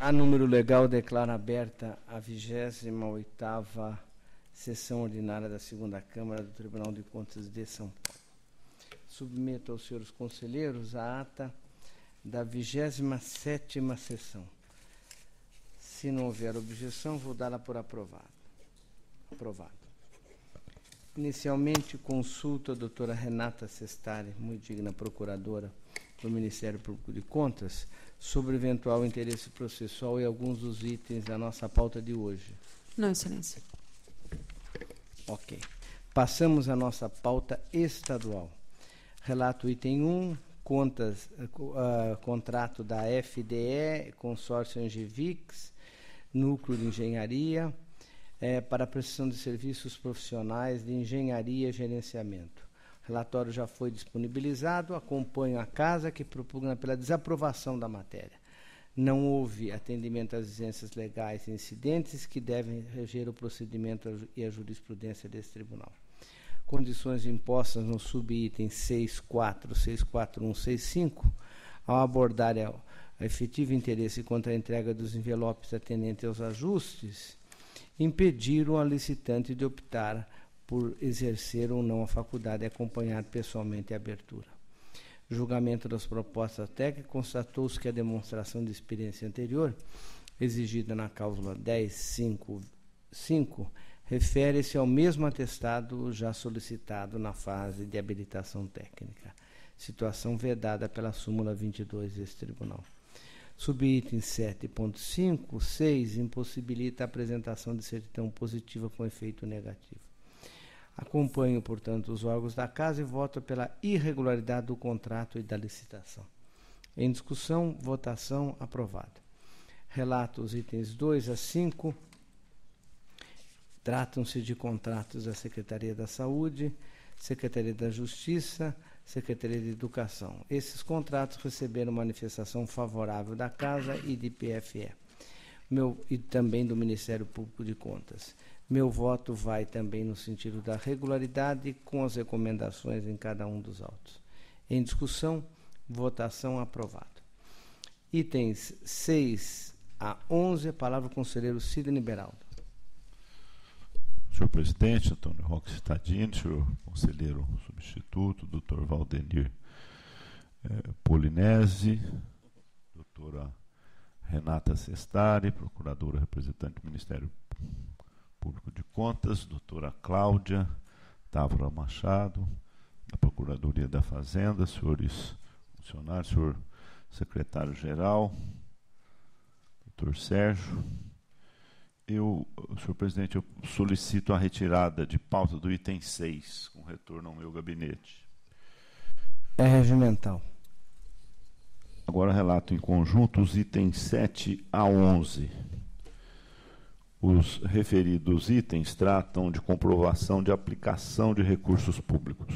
A número legal declara aberta a 28ª sessão ordinária da 2ª Câmara do Tribunal de Contas de São Paulo. Submeto aos senhores conselheiros a ata da 27ª sessão. Se não houver objeção, vou dá-la por aprovado. Aprovado. Inicialmente, consulto a doutora Renata Sestari, muito digna procuradora do Ministério Público de Contas, sobre eventual interesse processual e alguns dos itens da nossa pauta de hoje. Não, Excelência. Ok. Passamos à nossa pauta estadual. Relato item 1, contrato da FDE, Consórcio Angevix, Núcleo de Engenharia, para a prestação de serviços profissionais de engenharia e gerenciamento. O relatório já foi disponibilizado, acompanho a casa que propugna pela desaprovação da matéria. Não houve atendimento às exigências legais e incidentes que devem reger o procedimento e a jurisprudência desse tribunal. Condições impostas no subitem 6.4, 6.4.1, 6.5, ao abordar o efetivo interesse contra a entrega dos envelopes atendentes aos ajustes, impediram a licitante de optar por exercer ou não a faculdade de acompanhar pessoalmente a abertura. Julgamento das propostas técnicas, constatou-se que a demonstração de experiência anterior, exigida na cláusula 10.5.5, refere-se ao mesmo atestado já solicitado na fase de habilitação técnica, situação vedada pela súmula 22 deste tribunal. Subitem 7.5, 6, impossibilita a apresentação de certidão positiva com efeito negativo. Acompanho, portanto, os órgãos da Casa e voto pela irregularidade do contrato e da licitação. Em discussão, votação, aprovado. Relato os itens 2 a 5. Tratam-se de contratos da Secretaria da Saúde, Secretaria da Justiça, Secretaria de Educação. Esses contratos receberam manifestação favorável da Casa e de PFE, e também do Ministério Público de Contas. Meu voto vai também no sentido da regularidade, com as recomendações em cada um dos autos. Em discussão, votação, aprovado. Itens 6 a 11, a palavra ao conselheiro Sidney Beraldo. Senhor presidente, Antônio Roque Cittadini, senhor conselheiro substituto, doutor Valdenir Polinese, doutora Renata Sestari, procuradora representante do Ministério Público de Contas, doutora Cláudia Távora Machado, da Procuradoria da Fazenda, senhores funcionários, senhor secretário-geral, doutor Sérgio. Senhor presidente, eu solicito a retirada de pauta do item 6, com retorno ao meu gabinete. É regimental. Agora relato em conjunto os itens 7 a 11. Os referidos itens tratam de comprovação de aplicação de recursos públicos.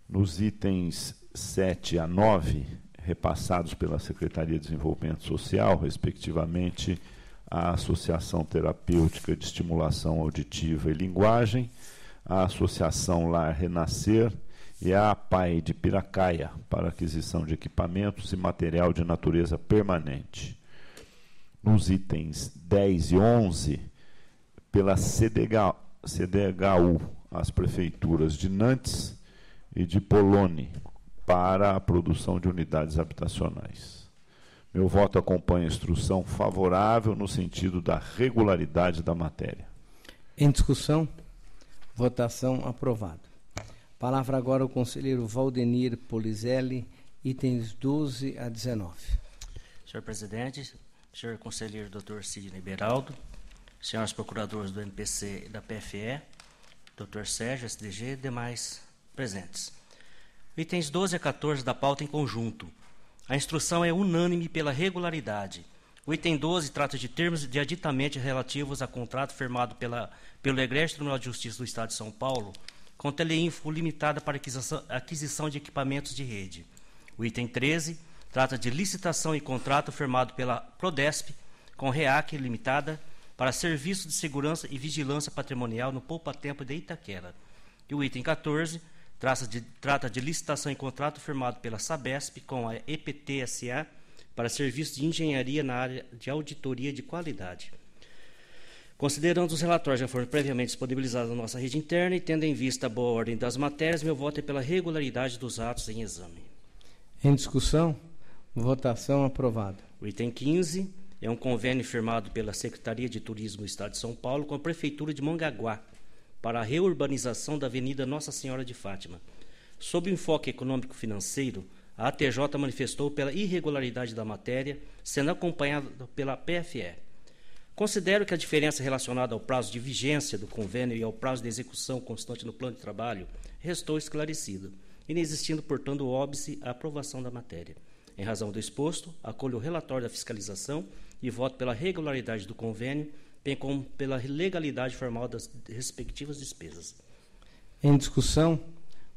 Nos itens 7 a 9, repassados pela Secretaria de Desenvolvimento Social, respectivamente, a Associação Terapêutica de Estimulação Auditiva e Linguagem, a Associação Lar Renascer e a APAI de Piracaia, para aquisição de equipamentos e material de natureza permanente. Nos itens 10 e 11, pela CDHU, as prefeituras de Nantes e de Poloni, para a produção de unidades habitacionais. Meu voto acompanha a instrução favorável no sentido da regularidade da matéria. Em discussão, votação, aprovado. Palavra agora ao conselheiro Valdenir Polizelli, itens 12 a 19. Senhor presidente, senhor conselheiro Dr. Sidney Beraldo, senhores procuradores do MPC e da PFE, Dr. Sérgio, SDG e demais presentes. Itens 12 a 14 da pauta em conjunto. A instrução é unânime pela regularidade. O item 12 trata de termos de aditamento relativos a contrato firmado pelo Egrégio Tribunal de Justiça do Estado de São Paulo com Teleinfo limitada para aquisição de equipamentos de rede. O item 13 trata de licitação e contrato firmado pela Prodesp com REAC limitada para serviço de segurança e vigilância patrimonial no Poupa-Tempo de Itaquera. E o item 14 trata de licitação e contrato firmado pela Sabesp com a EPT SA para serviços de engenharia na área de auditoria de qualidade. Considerando os relatórios já foram previamente disponibilizados na nossa rede interna e tendo em vista a boa ordem das matérias, meu voto é pela regularidade dos atos em exame. Em discussão, votação aprovada. O item 15 é um convênio firmado pela Secretaria de Turismo do Estado de São Paulo com a Prefeitura de Mongaguá para a reurbanização da Avenida Nossa Senhora de Fátima. Sob o enfoque econômico-financeiro, a ATJ manifestou pela irregularidade da matéria, sendo acompanhada pela PFE. Considero que a diferença relacionada ao prazo de vigência do convênio e ao prazo de execução constante no plano de trabalho restou esclarecida, inexistindo, portanto, óbice a aprovação da matéria. Em razão do exposto, acolho o relatório da fiscalização e voto pela regularidade do convênio, bem como pela legalidade formal das respectivas despesas. Em discussão,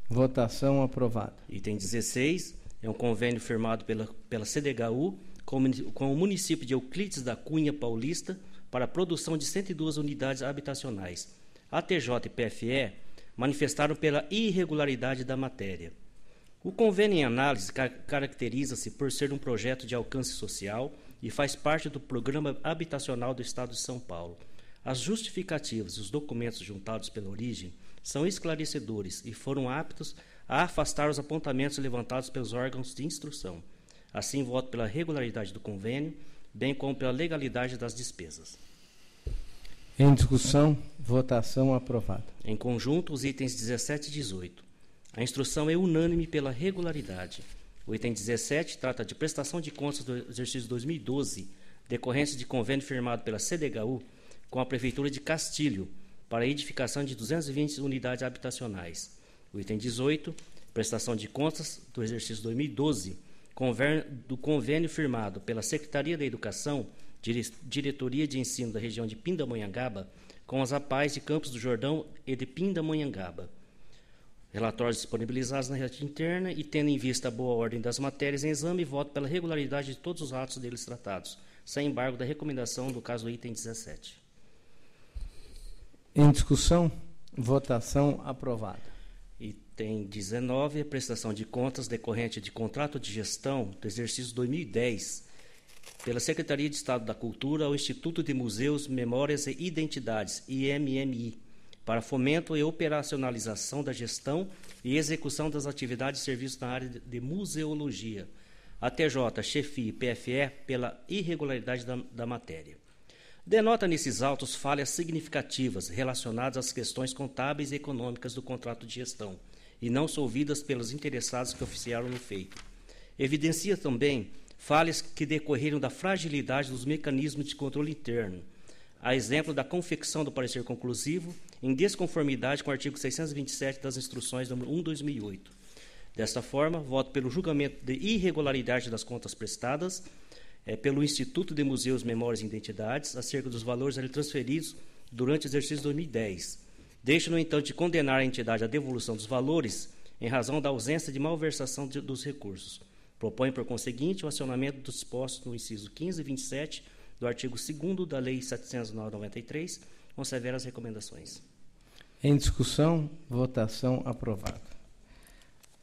votação aprovada. Item 16 é um convênio firmado pela CDHU com o município de Euclides da Cunha Paulista para a produção de 102 unidades habitacionais. A TJ e PFE manifestaram pela irregularidade da matéria. O convênio em análise caracteriza-se por ser um projeto de alcance social e faz parte do Programa Habitacional do Estado de São Paulo. As justificativas e os documentos juntados pela origem são esclarecedores e foram aptos a afastar os apontamentos levantados pelos órgãos de instrução. Assim, voto pela regularidade do convênio, bem como pela legalidade das despesas. Em discussão, votação aprovada. Em conjunto, os itens 17 e 18. A instrução é unânime pela regularidade. O item 17 trata de prestação de contas do exercício 2012, decorrência de convênio firmado pela CDHU com a Prefeitura de Castilho para a edificação de 220 unidades habitacionais. O item 18, prestação de contas do exercício 2012, do convênio firmado pela Secretaria da Educação, Diretoria de Ensino da região de Pindamonhangaba, com as APAES de Campos do Jordão e de Pindamonhangaba. Relatórios disponibilizados na rede interna e, tendo em vista a boa ordem das matérias em exame, voto pela regularidade de todos os atos deles tratados, sem embargo da recomendação do caso item 17. Em discussão, votação aprovada. Item 19, a prestação de contas decorrente de contrato de gestão do exercício 2010 pela Secretaria de Estado da Cultura ao Instituto de Museus, Memórias e Identidades, IMMI, para fomento e operacionalização da gestão e execução das atividades e serviços na área de museologia. A TJ, chefia e PFE pela irregularidade da matéria. Denota nesses autos falhas significativas relacionadas às questões contábeis e econômicas do contrato de gestão e não solvidas pelos interessados que oficiaram no feito. Evidencia também falhas que decorreram da fragilidade dos mecanismos de controle interno, a exemplo da confecção do parecer conclusivo em desconformidade com o artigo 627 das Instruções nº 1/2008. Desta forma, voto pelo julgamento de irregularidade das contas prestadas pelo Instituto de Museus, Memórias e Identidades acerca dos valores ali transferidos durante o exercício 2010. Deixo, no entanto, de condenar a entidade à devolução dos valores em razão da ausência de malversação dos recursos. Propõe, por conseguinte, o acionamento dos dispostos no inciso 15 e 27 do artigo 2º da Lei 709/93, com severas recomendações. Em discussão, votação aprovada.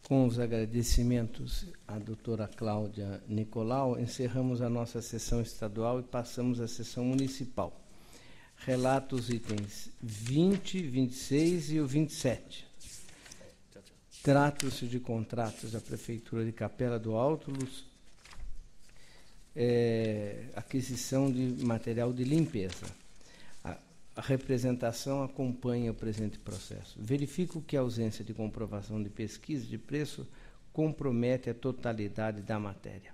Com os agradecimentos à doutora Cláudia Nicolau, encerramos a nossa sessão estadual e passamos à sessão municipal. Relatos itens 20, 26 e o 27. Trata-se de contratos da Prefeitura de Capela do Alto, aquisição de material de limpeza. A representação acompanha o presente processo. Verifico que a ausência de comprovação de pesquisa de preço compromete a totalidade da matéria.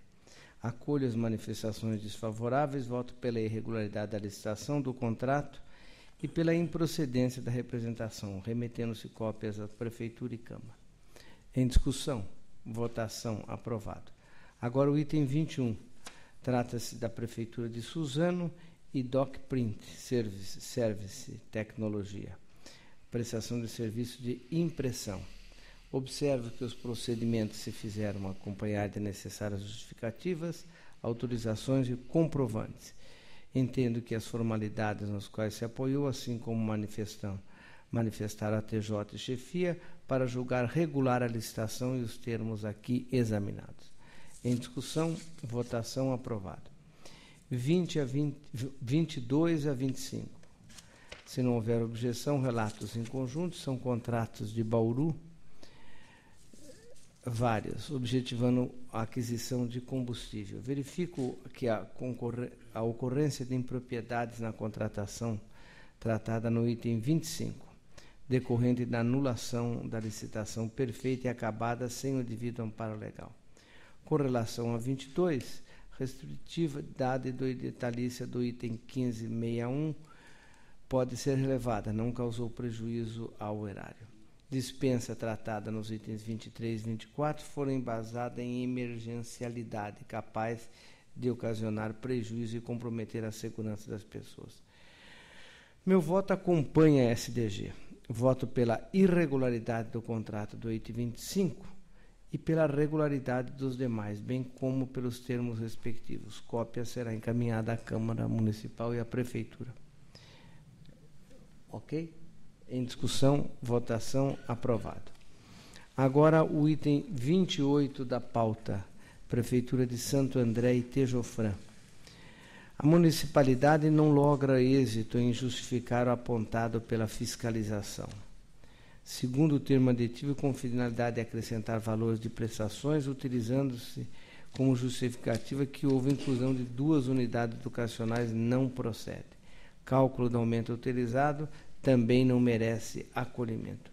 Acolho as manifestações desfavoráveis, voto pela irregularidade da licitação do contrato e pela improcedência da representação, remetendo-se cópias à Prefeitura e Câmara. Em discussão, votação aprovado. Agora o item 21. Trata-se da Prefeitura de Suzano e DocPrint Service Tecnologia, prestação de serviço de impressão. Observo que os procedimentos se fizeram acompanhar de necessárias justificativas, autorizações e comprovantes. Entendo que as formalidades nas quais se apoiou, assim como manifestar a TJ e chefia, para julgar regular a licitação e os termos aqui examinados. Em discussão, votação, aprovado. 22 a 25. Se não houver objeção, relatos em conjunto. São contratos de Bauru, vários, objetivando a aquisição de combustível. Verifico que a ocorrência de impropriedades na contratação tratada no item 25, decorrente da anulação da licitação perfeita e acabada sem o devido amparo legal. Com relação a 22, restritividade do detalhícia do item 1561 pode ser relevada, não causou prejuízo ao erário. Dispensa tratada nos itens 23 e 24 foram embasadas em emergencialidade, capaz de ocasionar prejuízo e comprometer a segurança das pessoas. Meu voto acompanha a SDG. Voto pela irregularidade do contrato do item 25 e pela regularidade dos demais, bem como pelos termos respectivos. Cópia será encaminhada à Câmara Municipal e à Prefeitura. Ok? Em discussão, votação, aprovado. Agora o item 28 da pauta, Prefeitura de Santo André e Tejofrã. A municipalidade não logra êxito em justificar o apontado pela fiscalização. Segundo o termo aditivo, com finalidade de acrescentar valores de prestações, utilizando-se como justificativa que houve inclusão de 2 unidades educacionais, não procede. Cálculo do aumento utilizado também não merece acolhimento.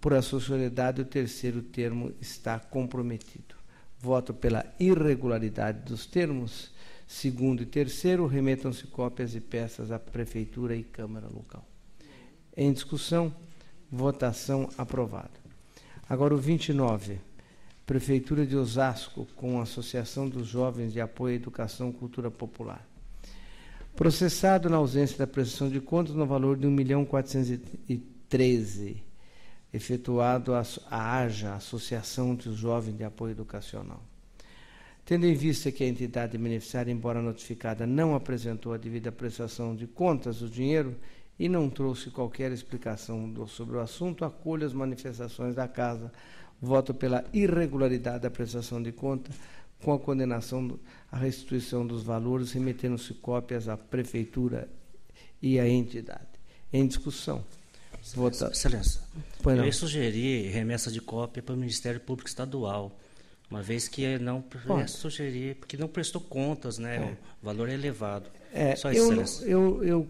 Por associatividade, o terceiro termo está comprometido. Voto pela irregularidade dos termos. Segundo e terceiro, remetam-se cópias e peças à Prefeitura e Câmara Local. Em discussão, votação, aprovado. Agora o 29, Prefeitura de Osasco, com a Associação dos Jovens de Apoio à Educação e Cultura Popular. Processado na ausência da prestação de contas no valor de 1.413.000, efetuado a AJA, Associação dos Jovens de Apoio Educacional. Tendo em vista que a entidade beneficiária, embora notificada, não apresentou a devida prestação de contas do dinheiro e não trouxe qualquer explicação sobre o assunto, acolho as manifestações da Casa, voto pela irregularidade da prestação de conta, com a condenação à restituição dos valores, remetendo-se cópias à Prefeitura e à entidade. Em discussão. Excelência, eu ia sugerir remessa de cópia para o Ministério Público Estadual, uma vez que não sugerir, porque não prestou contas, né? O valor é elevado. Só isso,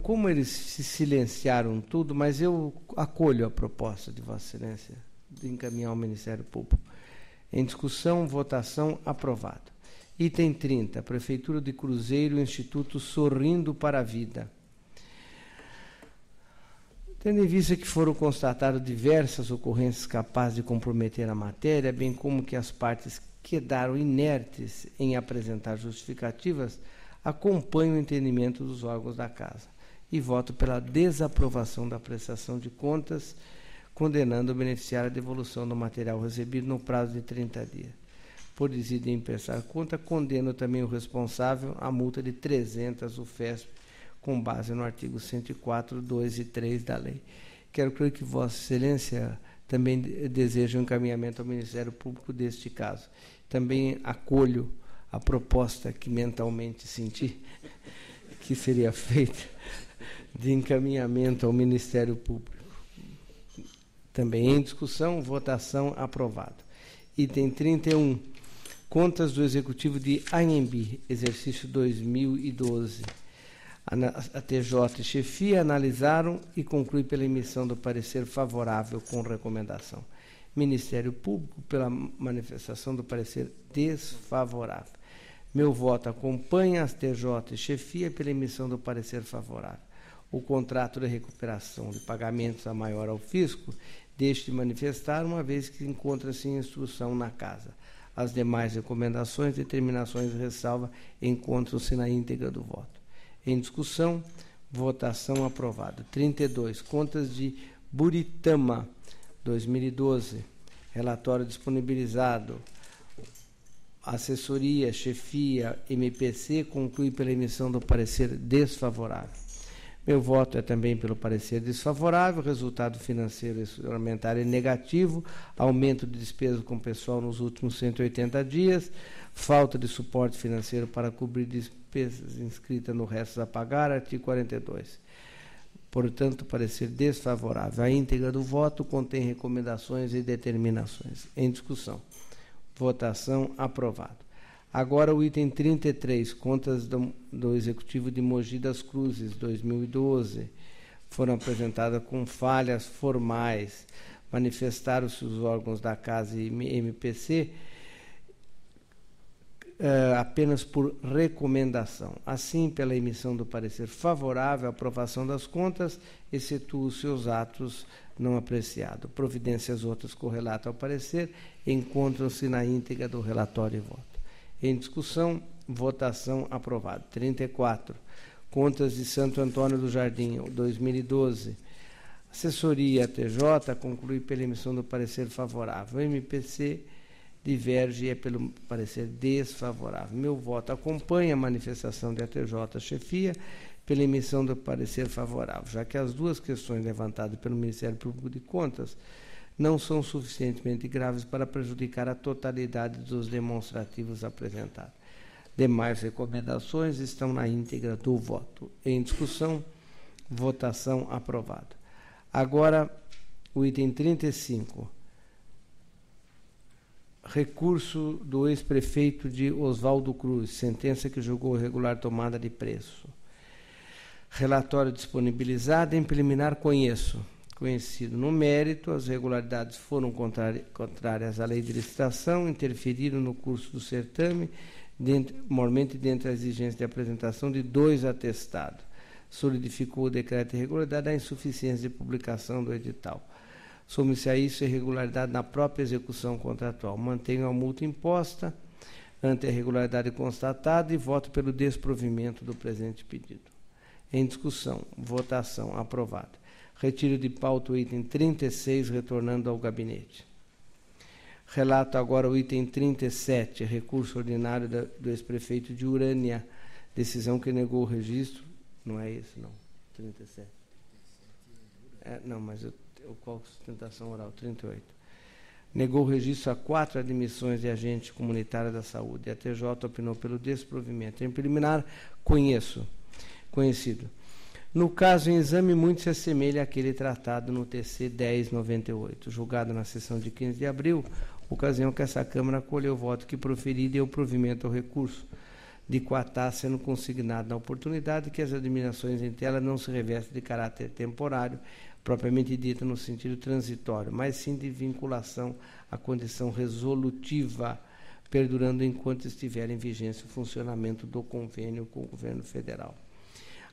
como eles se silenciaram tudo, mas eu acolho a proposta de Vossa Excelência de encaminhar ao Ministério Público. Em discussão, votação, aprovado. Item 30, Prefeitura de Cruzeiro, Instituto Sorrindo para a Vida. Tendo em vista que foram constatadas diversas ocorrências capazes de comprometer a matéria, bem como que as partes quedaram inertes em apresentar justificativas, acompanho o entendimento dos órgãos da Casa e voto pela desaprovação da prestação de contas, condenando o beneficiário à devolução do material recebido no prazo de 30 dias. Por decidir em prestar conta, condeno também o responsável à multa de 300 UFESP, com base no artigo 104, 2 e 3 da lei. Quero crer que Vossa Excelência também deseja o encaminhamento ao Ministério Público deste caso. Também acolho a proposta que mentalmente senti que seria feita de encaminhamento ao Ministério Público. Também em discussão, votação, aprovado. Item 31, contas do Executivo de Anhembi, exercício 2012. A TJ e chefia analisaram e conclui pela emissão do parecer favorável com recomendação. Ministério Público pela manifestação do parecer desfavorável. Meu voto acompanha as TJ e chefia pela emissão do parecer favorável. O contrato de recuperação de pagamentos a maior ao fisco deixe de manifestar, uma vez que encontra-se em instrução na Casa. As demais recomendações, determinações e ressalva encontram-se na íntegra do voto. Em discussão, votação aprovada. 32, contas de Buritama, 2012. Relatório disponibilizado. Assessoria, chefia, MPC, conclui pela emissão do parecer desfavorável. Meu voto é também pelo parecer desfavorável. Resultado financeiro orçamentário é negativo, aumento de despesas com pessoal nos últimos 180 dias, falta de suporte financeiro para cobrir despesas inscritas no resto a pagar, artigo 42. Portanto, parecer desfavorável. A íntegra do voto contém recomendações e determinações. Em discussão. Votação aprovado. Agora o item 33, contas do Executivo de Mogi das Cruzes, 2012, foram apresentadas com falhas formais. Manifestaram-se os órgãos da Casa e MPC apenas por recomendação. Assim, pela emissão do parecer favorável à aprovação das contas, excetua os seus atos não apreciados. Providências outras correlatas ao parecer encontram-se na íntegra do relatório e voto. Em discussão, votação aprovada. 34. Contas de Santo Antônio do Jardim, 2012. Assessoria TJ conclui pela emissão do parecer favorável. O MPC diverge e é pelo parecer desfavorável. Meu voto acompanha a manifestação da TJ chefia pela emissão do parecer favorável, já que as duas questões levantadas pelo Ministério Público de Contas não são suficientemente graves para prejudicar a totalidade dos demonstrativos apresentados. Demais recomendações estão na íntegra do voto. Em discussão, votação aprovada. Agora, o item 35. Recurso do ex-prefeito de Oswaldo Cruz, sentença que julgou irregular tomada de preço. Relatório disponibilizado em preliminar conhecido. No mérito, as irregularidades foram contrárias à lei de licitação, interferiram no curso do certame, mormente dentro da exigência de apresentação de 2 atestados. Solidificou o decreto de irregularidade a insuficiência de publicação do edital. Some-se a isso a irregularidade na própria execução contratual. Mantenho a multa imposta ante a irregularidade constatada e voto pelo desprovimento do presente pedido. Em discussão, votação aprovada. Retiro de pauta o item 36, retornando ao gabinete. Relato agora o item 37, recurso ordinário do ex-prefeito de Urânia, decisão que negou o registro. Não é esse, não. 37. Não, mas qual sustentação oral? 38. Negou o registro a 4 admissões de agente comunitário da saúde. A TJ opinou pelo desprovimento. Em preliminar, conhecido. No caso em exame, muito se assemelha àquele tratado no TC 1098, julgado na sessão de 15 de abril, ocasião que essa Câmara acolheu o voto que proferi e deu provimento ao recurso de coatar, sendo consignado na oportunidade que as admirações em tela não se revestem de caráter temporário, propriamente dita no sentido transitório, mas sim de vinculação à condição resolutiva, perdurando enquanto estiver em vigência o funcionamento do convênio com o governo federal.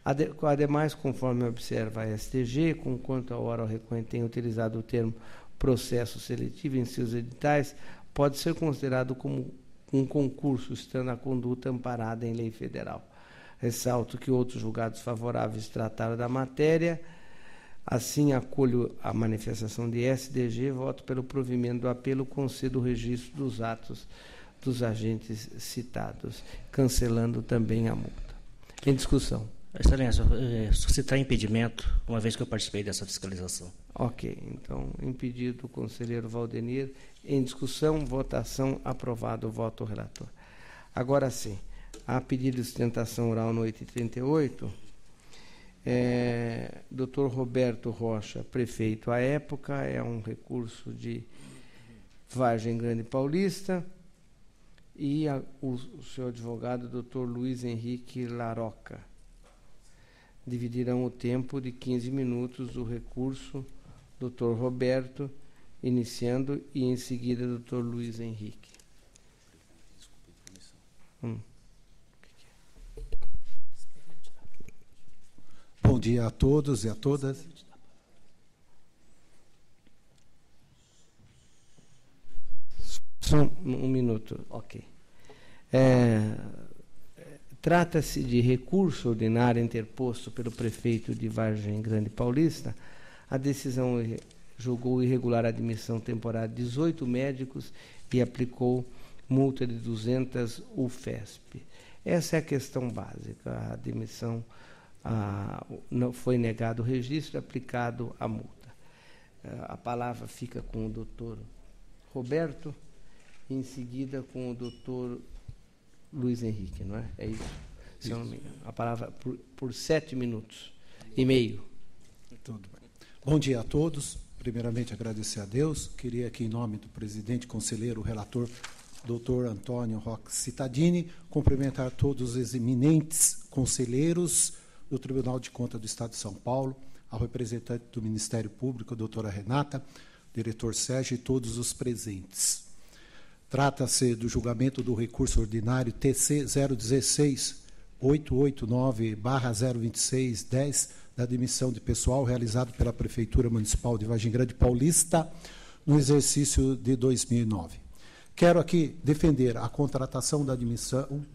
Ademais, conforme observa a STG, conquanto a hora o recorrente tem utilizado o termo processo seletivo em seus editais, pode ser considerado como um concurso, estando a conduta amparada em lei federal. Ressalto que outros julgados favoráveis trataram da matéria. Assim, acolho a manifestação de SDG, voto pelo provimento do apelo, concedo o registro dos atos dos agentes citados, cancelando também a multa. Em discussão. Excelência, suscitar impedimento, uma vez que eu participei dessa fiscalização. Ok, então, impedido o conselheiro Valdenir. Em discussão, votação, aprovado o voto do relator. Agora sim, há pedido de sustentação oral no 838, Dr. Roberto Rocha, prefeito à época, é um recurso de Vargem Grande Paulista, e o seu advogado, Dr. Luiz Henrique Laroca. Dividirão o tempo de 15 minutos do recurso, Dr. Roberto, iniciando, e em seguida, Dr. Luiz Henrique. Bom dia a todos e a todas. Só um minuto, ok. Trata-se de recurso ordinário interposto pelo prefeito de Vargem Grande Paulista. A decisão julgou irregular a admissão temporária de 18 médicos e aplicou multa de 200 UFESP. Essa é a questão básica, a admissão não foi negado o registro, aplicado a multa. A palavra fica com o doutor Roberto, e em seguida com o doutor Luiz Henrique, não é? É isso? Se eu não me engano. A palavra por 7 minutos e meio. Tudo bem. Bom dia a todos. Primeiramente, agradecer a Deus. Queria aqui, em nome do presidente, conselheiro, relator, doutor Antônio Roque Cittadini, cumprimentar todos os eminentes conselheiros do Tribunal de Contas do Estado de São Paulo, ao representante do Ministério Público, a doutora Renata, diretor Sérgio e todos os presentes. Trata-se do julgamento do recurso ordinário TC 016-889/026-10, da admissão de pessoal realizado pela Prefeitura Municipal de Vargem Grande Paulista no exercício de 2009. Quero aqui defender a contratação da admissão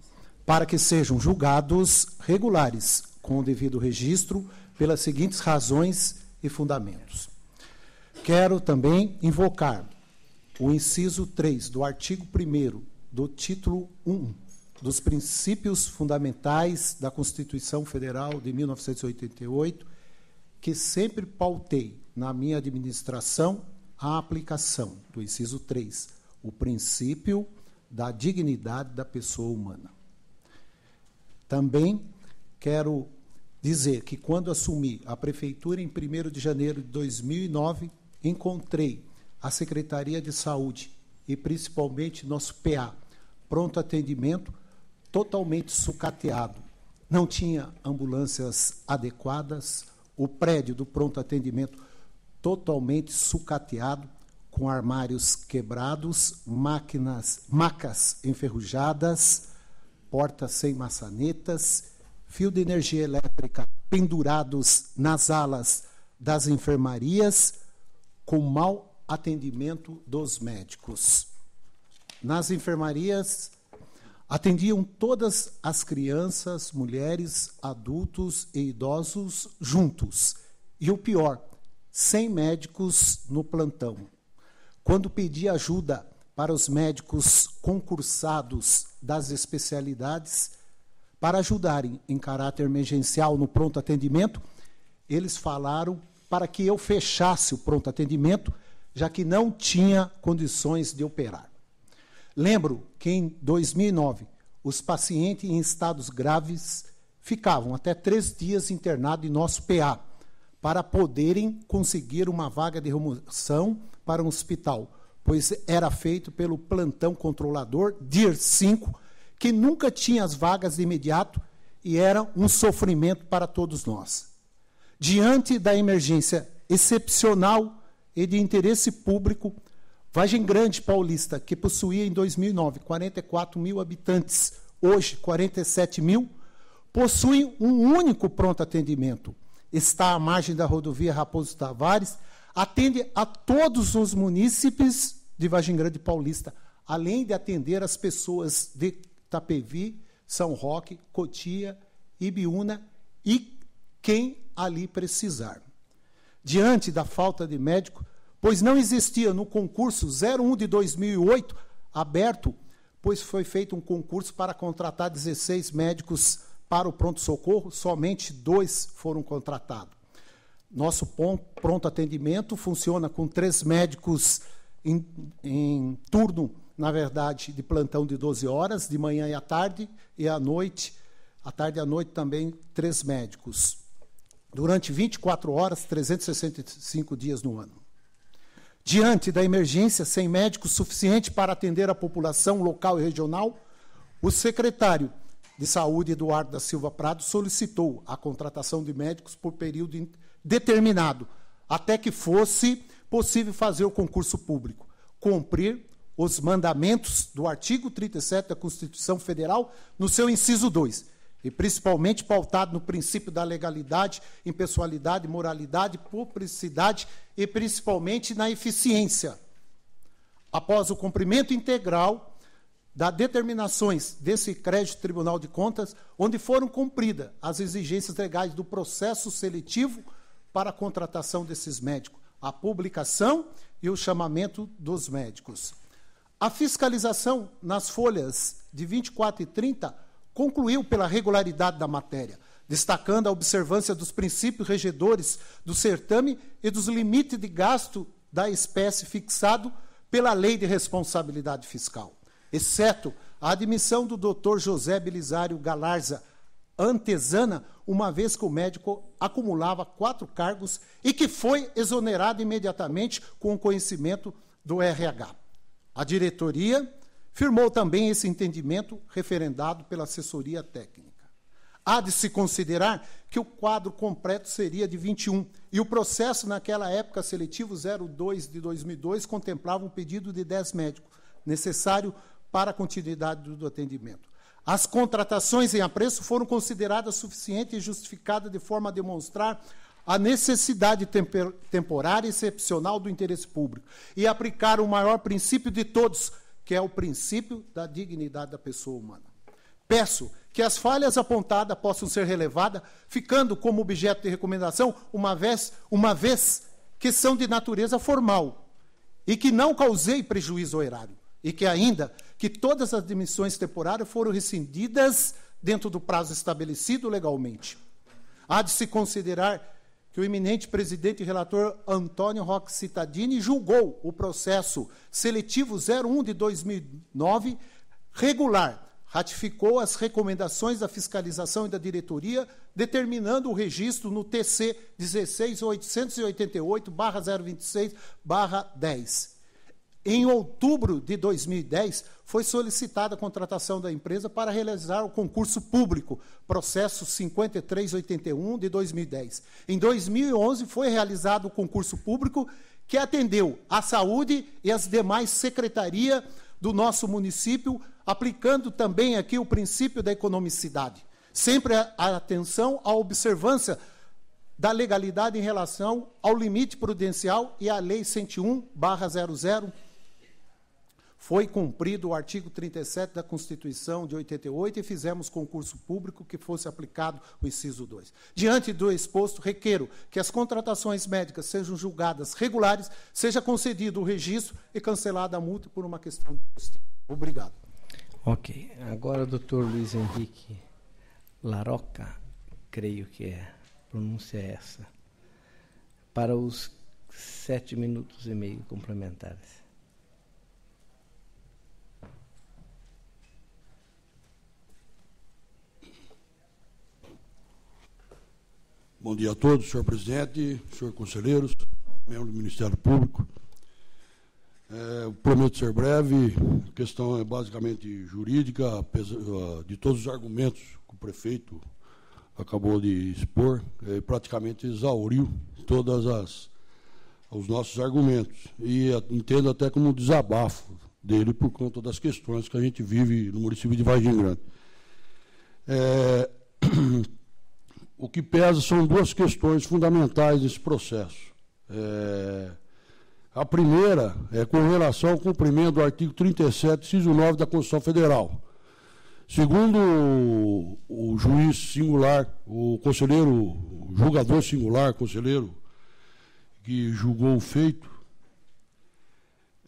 para que sejam julgados regulares, com o devido registro, pelas seguintes razões e fundamentos. Quero também invocar o inciso 3 do artigo 1º do título 1 dos princípios fundamentais da Constituição Federal de 1988, que sempre pautei na minha administração a aplicação do inciso 3, o princípio da dignidade da pessoa humana. Também quero dizer que, quando assumi a Prefeitura em 1º de janeiro de 2009, encontrei a Secretaria de Saúde e, principalmente, nosso PA, pronto atendimento, totalmente sucateado. Não tinha ambulâncias adequadas, o prédio do pronto atendimento totalmente sucateado, com armários quebrados, macas enferrujadas, portas sem maçanetas, fio de energia elétrica pendurados nas alas das enfermarias, com mau atendimento dos médicos. Nas enfermarias, atendiam todas as crianças, mulheres, adultos e idosos juntos. E o pior, sem médicos no plantão. Quando pedi ajuda para os médicos concursados das especialidades, para ajudarem em caráter emergencial no pronto atendimento, eles falaram para que eu fechasse o pronto atendimento, já que não tinha condições de operar. Lembro que em 2009, os pacientes em estados graves ficavam até 3 dias internados em nosso PA, para poderem conseguir uma vaga de remoção para um hospital, pois era feito pelo plantão controlador DIR 5, que nunca tinha as vagas de imediato e era um sofrimento para todos nós. Diante da emergência excepcional e de interesse público, Vargem Grande Paulista, que possuía em 2009 44 mil habitantes, hoje 47 mil, possui um único pronto atendimento. Está à margem da rodovia Raposo Tavares, atende a todos os munícipes de Vargem Grande Paulista, além de atender as pessoas de Itapevi, São Roque, Cotia, Ibiúna e quem ali precisar. Diante da falta de médico, pois não existia no concurso 01 de 2008 aberto, pois foi feito um concurso para contratar 16 médicos para o pronto-socorro, somente 2 foram contratados. Nosso pronto atendimento funciona com 3 médicos em turno, na verdade, de plantão de 12 horas, de manhã e à tarde à tarde e à noite também 3 médicos. Durante 24 horas, 365 dias no ano. Diante da emergência, sem médicos suficiente para atender a população local e regional, o secretário de Saúde, Eduardo da Silva Prado, solicitou a contratação de médicos por período determinado, até que fosse possível fazer o concurso público, cumprir os mandamentos do artigo 37 da Constituição Federal, no seu inciso 2, e principalmente pautado no princípio da legalidade, impessoalidade, moralidade, publicidade e principalmente na eficiência. Após o cumprimento integral das determinações desse crédito Tribunal de Contas, onde foram cumpridas as exigências legais do processo seletivo para a contratação desses médicos, a publicação e o chamamento dos médicos. A fiscalização nas folhas de 24 e 30 concluiu pela regularidade da matéria. destacando a observância dos princípios regedores do certame e dos limites de gasto da espécie fixado pela Lei de Responsabilidade Fiscal, exceto a admissão do Dr. José Belisário Galarza Antesana, uma vez que o médico acumulava 4 cargos e que foi exonerado imediatamente com o conhecimento do RH. A diretoria firmou também esse entendimento referendado pela assessoria técnica. Há de se considerar que o quadro completo seria de 21, e o processo naquela época seletivo 02 de 2002 contemplava um pedido de 10 médicos, necessário para a continuidade do atendimento. As contratações em apreço foram consideradas suficientes e justificadas de forma a demonstrar a necessidade temporária e excepcional do interesse público e aplicar o maior princípio de todos, que é o princípio da dignidade da pessoa humana. Peço que as falhas apontadas possam ser relevadas, ficando como objeto de recomendação, uma vez que são de natureza formal e que não causei prejuízo ao erário, e que ainda que todas as demissões temporárias foram rescindidas dentro do prazo estabelecido legalmente. Há de se considerar que o eminente presidente e relator Antônio Roque Cittadini julgou o processo seletivo 01 de 2009 regular, ratificou as recomendações da fiscalização e da diretoria, determinando o registro no TC 16.888/026/10. Em outubro de 2010, foi solicitada a contratação da empresa para realizar o concurso público, processo 5381 de 2010. Em 2011, foi realizado o concurso público que atendeu a saúde e as demais secretarias do nosso município, aplicando também aqui o princípio da economicidade. Sempre a atenção à observância da legalidade em relação ao limite prudencial e à Lei 101/00. Foi cumprido o artigo 37 da Constituição de 88 e fizemos concurso público que fosse aplicado o inciso 2. Diante do exposto, requeiro que as contratações médicas sejam julgadas regulares, seja concedido o registro e cancelada a multa por uma questão de justiça. Obrigado. Ok. Agora o doutor Luiz Henrique Laroca, creio que é, pronúncia é essa, para os 7 minutos e meio complementares. Bom dia a todos, senhor presidente, senhor conselheiros, membros do Ministério Público. Prometo ser breve, a questão é basicamente jurídica, de todos os argumentos que o prefeito acabou de expor, praticamente exauriu todos os nossos argumentos, e entendo até como um desabafo dele por conta das questões que a gente vive no município de Vargem Grande. O que pesa são 2 questões fundamentais nesse processo. A primeira é com relação ao cumprimento do artigo 37, inciso 9 da Constituição Federal. Segundo o juiz singular, o julgador singular, conselheiro, que julgou o feito,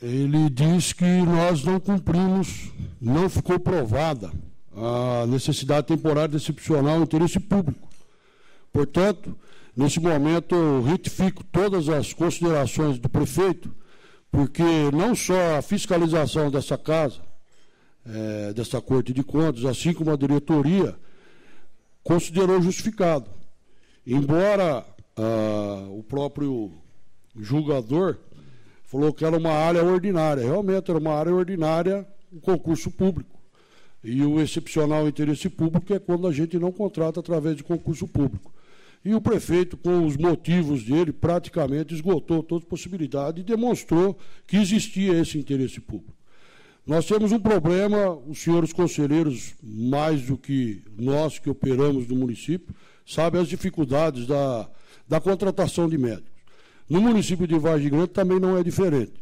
ele diz que nós não cumprimos, não ficou provada a necessidade temporária excepcional do interesse público. Portanto, nesse momento, eu retifico todas as considerações do prefeito, porque não só a fiscalização dessa casa, dessa Corte de Contas, assim como a diretoria, considerou justificado. Embora o próprio julgador falou que era uma área ordinária, realmente era uma área ordinária, um concurso público. E o excepcional interesse público é quando a gente não contrata através de concurso público. E o prefeito, com os motivos dele, praticamente esgotou todas as possibilidades e demonstrou que existia esse interesse público. Nós temos um problema, os senhores conselheiros, mais do que nós que operamos no município, sabem as dificuldades da contratação de médicos. No município de Vargem Grande também não é diferente.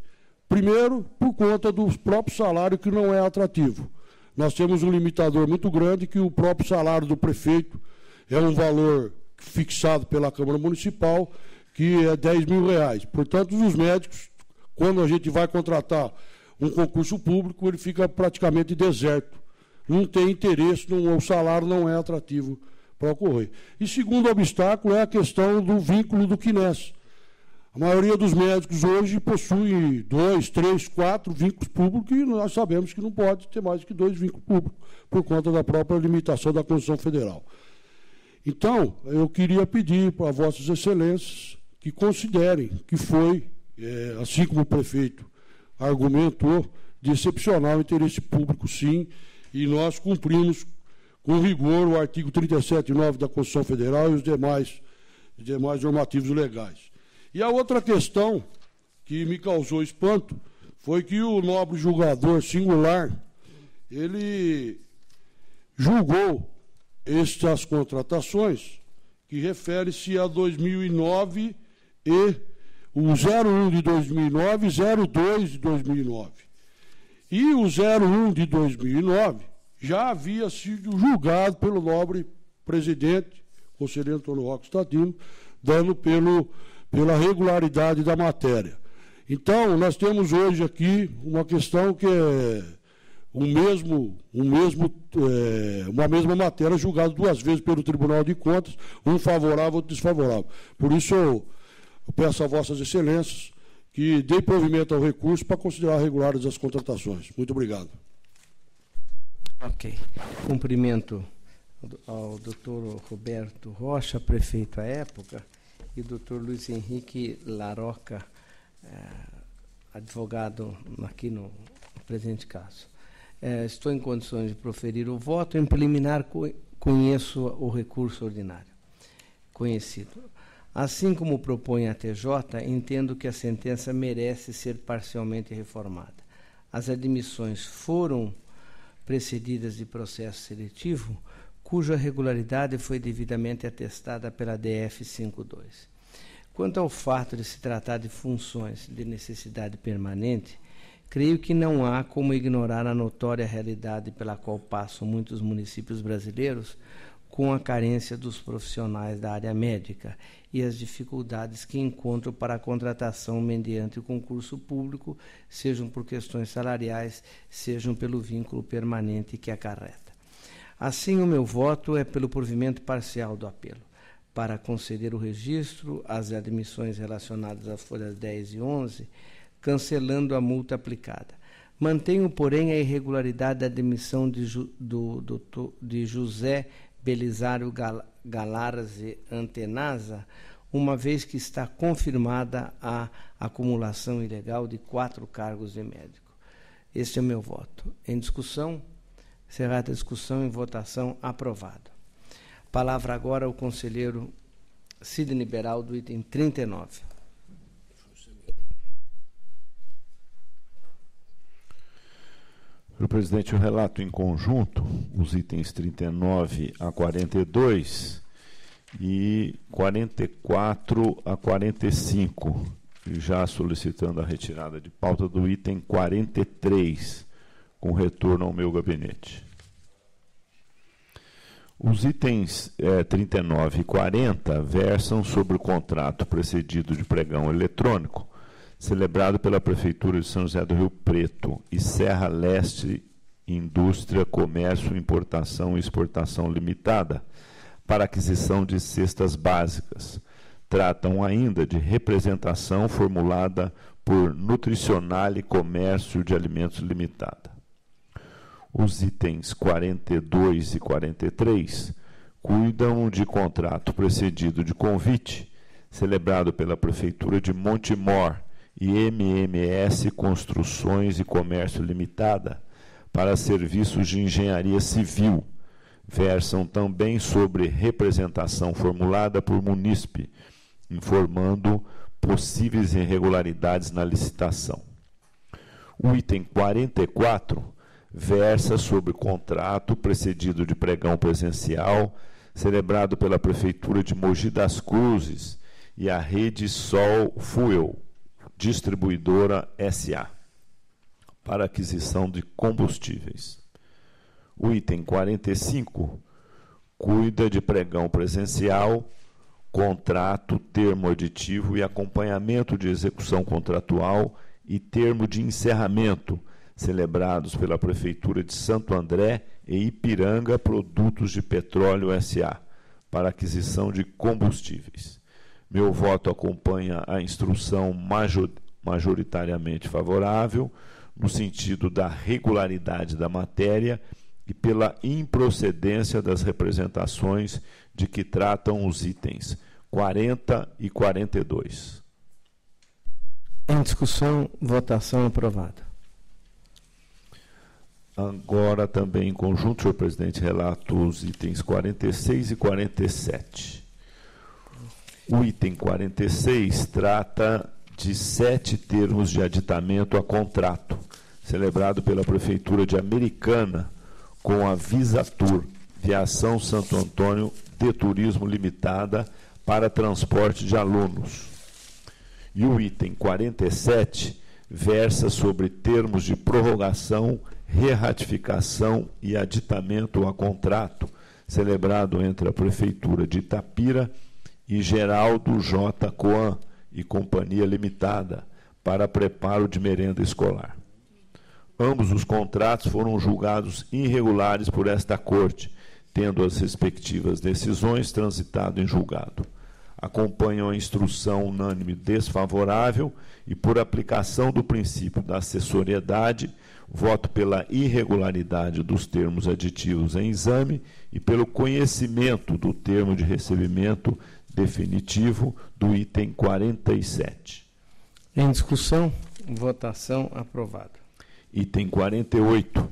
Primeiro, por conta do próprio salário, que não é atrativo. Nós temos um limitador muito grande, que o próprio salário do prefeito é um valor fixado pela Câmara Municipal, que é R$10 mil. Portanto, os médicos, quando a gente vai contratar um concurso público, ele fica praticamente deserto. Não tem interesse, o salário não é atrativo para ocorrer. E segundo obstáculo é a questão do vínculo do CNES. A maioria dos médicos hoje possui 2, 3, 4 vínculos públicos e nós sabemos que não pode ter mais que 2 vínculos públicos por conta da própria limitação da Constituição Federal. Então, eu queria pedir para Vossas Excelências que considerem que foi, assim como o prefeito argumentou, de excepcional interesse público, sim, e nós cumprimos com rigor o artigo 37.9 da Constituição Federal e os demais normativos legais. E a outra questão que me causou espanto foi que o nobre julgador singular, ele julgou estas contratações, que refere-se a 2009 e o 01 de 2009 e 02 de 2009. E o 01 de 2009 já havia sido julgado pelo nobre presidente, conselheiro Antônio Roque Stadino, dando pela regularidade da matéria. Então, nós temos hoje aqui uma questão que é uma mesma matéria julgada 2 vezes pelo Tribunal de Contas, um favorável, outro desfavorável. Por isso, eu peço a Vossas Excelências que dê provimento ao recurso para considerar regulares as contratações. Muito obrigado. Ok. Cumprimento ao doutor Roberto Rocha, prefeito à época, e doutor Luiz Henrique Laroca, advogado aqui no presente caso. Estou em condições de proferir o voto. Em preliminar, conheço o recurso ordinário. Conhecido. Assim como propõe a TJ, entendo que a sentença merece ser parcialmente reformada. As admissões foram precedidas de processo seletivo, cuja regularidade foi devidamente atestada pela DF 52. Quanto ao fato de se tratar de funções de necessidade permanente, creio que não há como ignorar a notória realidade pela qual passam muitos municípios brasileiros com a carência dos profissionais da área médica e as dificuldades que encontram para a contratação mediante o concurso público, sejam por questões salariais, sejam pelo vínculo permanente que acarreta. Assim, o meu voto é pelo provimento parcial do apelo, para conceder o registro às admissões relacionadas às folhas 10 e 11, cancelando a multa aplicada. Mantenho, porém, a irregularidade da admissão de José Belisário Galarze Antenasa, uma vez que está confirmada a acumulação ilegal de 4 cargos de médico. Este é o meu voto. Em discussão, encerrada a discussão, em votação, aprovado. Palavra agora ao conselheiro Sidney Beraldo, item 39. Senhor presidente, o relato em conjunto, os itens 39 a 42 e 44 a 45, já solicitando a retirada de pauta do item 43, com retorno ao meu gabinete. Os itens 39 e 40 versam sobre o contrato precedido de pregão eletrônico, celebrado pela Prefeitura de São José do Rio Preto e Serra Leste Indústria, Comércio, Importação e Exportação Limitada, para aquisição de cestas básicas. Tratam ainda de representação formulada por Nutricionale Comércio de Alimentos Limitada. Os itens 42 e 43 cuidam de contrato precedido de convite, celebrado pela Prefeitura de Montemor e MMS Construções e Comércio Limitada para serviços de engenharia civil. Versam também sobre representação formulada por Muníspe, informando possíveis irregularidades na licitação. O item 44 versa sobre contrato precedido de pregão presencial, celebrado pela Prefeitura de Mogi das Cruzes e a Rede Sol Fuel, Distribuidora S.A., para aquisição de combustíveis. O item 45 cuida de pregão presencial, contrato, termo aditivo e acompanhamento de execução contratual e termo de encerramento, celebrados pela Prefeitura de Santo André e Ipiranga Produtos de Petróleo S.A., para aquisição de combustíveis. Meu voto acompanha a instrução majoritariamente favorável, no sentido da regularidade da matéria e pela improcedência das representações de que tratam os itens 40 e 42. Em discussão, votação aprovada. Agora, também em conjunto, senhor presidente, relato os itens 46 e 47. O item 46 trata de 7 termos de aditamento a contrato, celebrado pela Prefeitura de Americana com a Visatur, Viação Santo Antônio de Turismo Limitada, para transporte de alunos. E o item 47 versa sobre termos de prorrogação, reratificação e aditamento a contrato, celebrado entre a Prefeitura de Itapira e Geraldo J. Coan e Companhia Limitada, para preparo de merenda escolar. Ambos os contratos foram julgados irregulares por esta Corte, tendo as respectivas decisões transitado em julgado. Acompanham a instrução unânime desfavorável e, por aplicação do princípio da assessoriedade, voto pela irregularidade dos termos aditivos em exame e pelo conhecimento do termo de recebimento definitivo do item 47. Em discussão, votação aprovada. Item 48.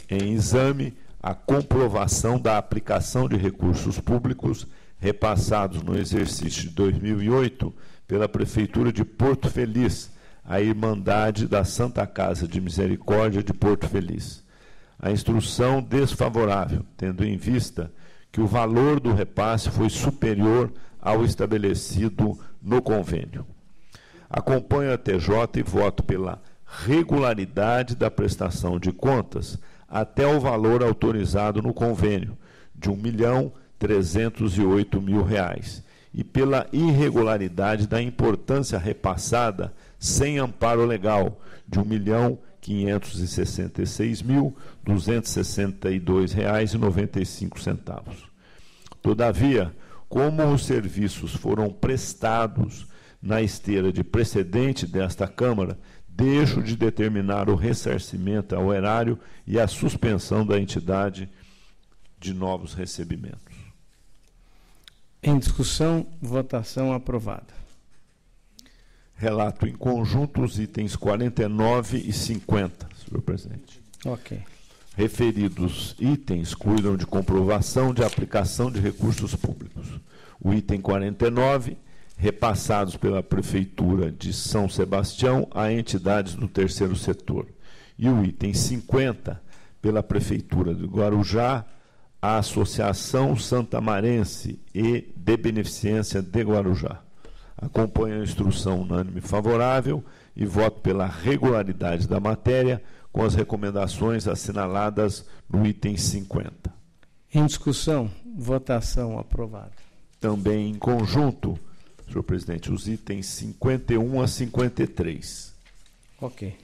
Em exame, a comprovação da aplicação de recursos públicos repassados no exercício de 2008 pela Prefeitura de Porto Feliz, à Irmandade da Santa Casa de Misericórdia de Porto Feliz. A instrução desfavorável, tendo em vista que o valor do repasse foi superior ao estabelecido no convênio. Acompanho a TJ e voto pela regularidade da prestação de contas até o valor autorizado no convênio, de R$ 1.308.000, e pela irregularidade da importância repassada sem amparo legal, de R$ 1.566.262,95. Todavia, como os serviços foram prestados na esteira de precedente desta Câmara, deixo de determinar o ressarcimento ao erário e a suspensão da entidade de novos recebimentos. Em discussão, votação aprovada. Relato em conjunto os itens 49 e 50, senhor presidente. Ok. Referidos itens cuidam de comprovação de aplicação de recursos públicos. O item 49, repassados pela Prefeitura de São Sebastião a entidades do terceiro setor. E o item 50, pela Prefeitura de Guarujá, a Associação Santamarense e de Beneficência de Guarujá. Acompanho a instrução unânime favorável e voto pela regularidade da matéria, com as recomendações assinaladas no item 50. Em discussão, votação aprovada. Também em conjunto, senhor presidente, os itens 51 a 53. Ok.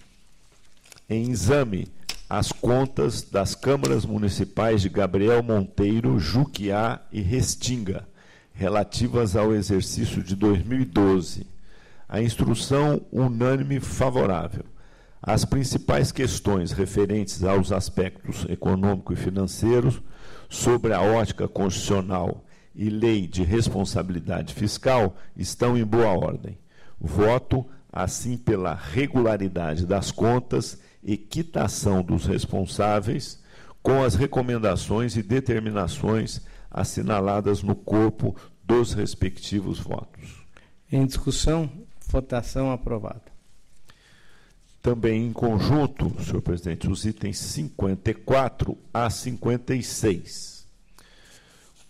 Em exame, as contas das câmaras municipais de Gabriel Monteiro, Juquiá e Restinga, relativas ao exercício de 2012. A instrução unânime favorável. As principais questões referentes aos aspectos econômico e financeiros, sobre a ótica constitucional e lei de responsabilidade fiscal, estão em boa ordem. Voto, assim, pela regularidade das contas e quitação dos responsáveis, com as recomendações e determinações assinaladas no corpo dos respectivos votos. Em discussão, votação aprovada. Também em conjunto, senhor presidente, os itens 54 a 56.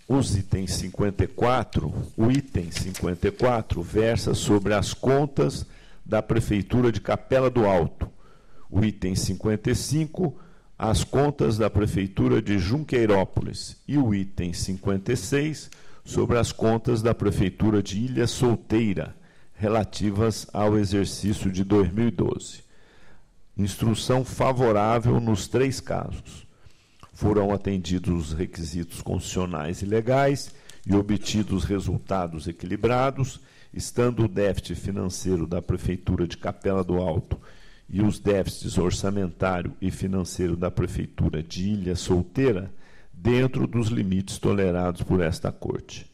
Os itens 54, o item 54 versa sobre as contas da Prefeitura de Capela do Alto. O item 55, as contas da Prefeitura de Junqueirópolis. E o item 56, sobre as contas da Prefeitura de Ilha Solteira, relativas ao exercício de 2012. Instrução favorável nos 3 casos. Foram atendidos os requisitos constitucionais e legais e obtidos resultados equilibrados, estando o déficit financeiro da Prefeitura de Capela do Alto e os déficits orçamentário e financeiro da Prefeitura de Ilha Solteira dentro dos limites tolerados por esta Corte.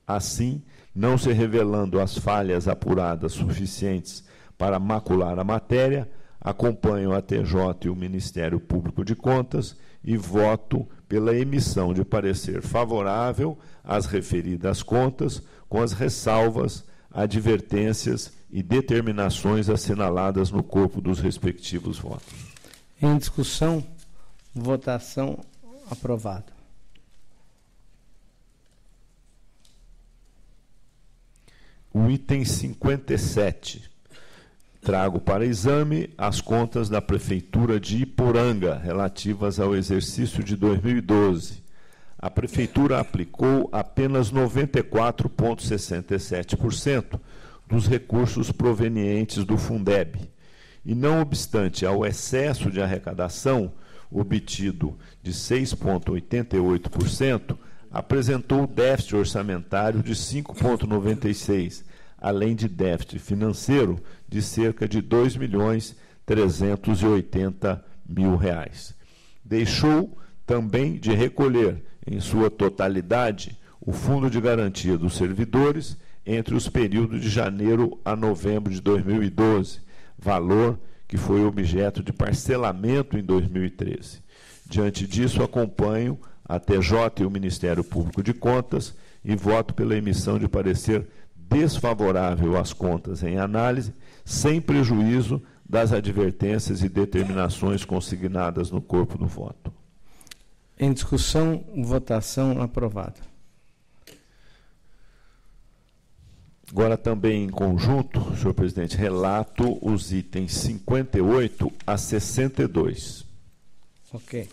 Assim, não se revelando as falhas apuradas suficientes para macular a matéria, acompanho a TJ e o Ministério Público de Contas e voto pela emissão de parecer favorável às referidas contas, com as ressalvas, advertências e determinações assinaladas no corpo dos respectivos votos. Em discussão, votação, aprovado. O item 57. Trago para exame as contas da Prefeitura de Iporanga, relativas ao exercício de 2012. A Prefeitura aplicou apenas 94,67% dos recursos provenientes do Fundeb. E, não obstante ao excesso de arrecadação, obtido de 6,88%, apresentou déficit orçamentário de 5,96%, além de déficit financeiro de cerca de R$ 2.380.000. Deixou também de recolher, em sua totalidade, o Fundo de Garantia dos Servidores entre os períodos de janeiro a novembro de 2012, valor que foi objeto de parcelamento em 2013. Diante disso, acompanho a TJ e o Ministério Público de Contas e voto pela emissão de parecer desfavorável às contas em análise, sem prejuízo das advertências e determinações consignadas no corpo do voto. Em discussão, votação, aprovado. Agora também em conjunto, senhor presidente, relato os itens 58 a 62. Ok.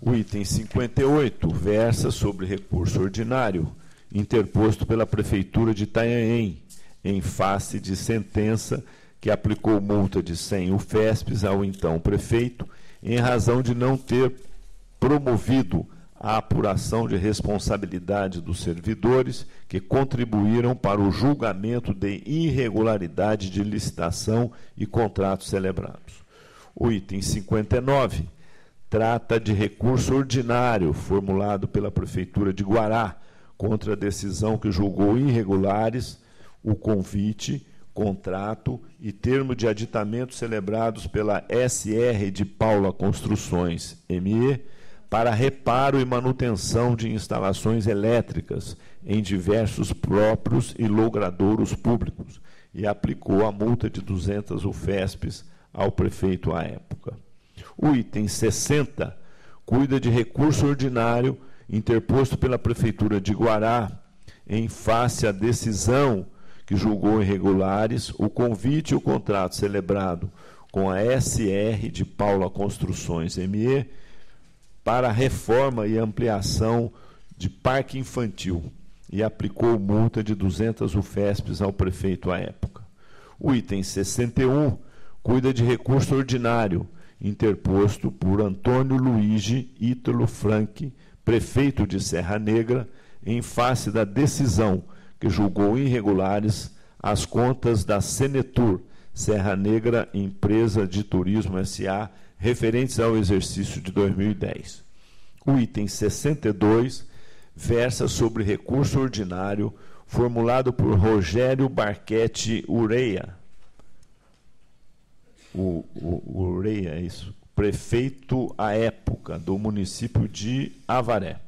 O item 58 versa sobre recurso ordinário interposto pela Prefeitura de Itanhaém, em face de sentença que aplicou multa de 100 UFESPs ao então prefeito, em razão de não ter promovido a apuração de responsabilidade dos servidores que contribuíram para o julgamento de irregularidade de licitação e contratos celebrados. O item 59 trata de recurso ordinário formulado pela Prefeitura de Guará contra a decisão que julgou irregulares o convite, contrato e termo de aditamento celebrados pela SR de Paula Construções, ME, para reparo e manutenção de instalações elétricas em diversos próprios e logradouros públicos e aplicou a multa de 200 UFESPs ao prefeito à época. O item 60 cuida de recurso ordinário interposto pela Prefeitura de Guará em face à decisão que julgou irregulares o convite e o contrato celebrado com a SR de Paula Construções, ME, para reforma e ampliação de parque infantil e aplicou multa de 200 UFESPs ao prefeito à época. O item 61 cuida de recurso ordinário interposto por Antônio Luigi Ítalo Franchi, prefeito de Serra Negra, em face da decisão que julgou irregulares as contas da Senetur, Serra Negra, Empresa de Turismo S.A., referentes ao exercício de 2010. O item 62 versa sobre recurso ordinário formulado por Rogério Barquete Ureia. Ureia, é isso. Prefeito à época do município de Avaré,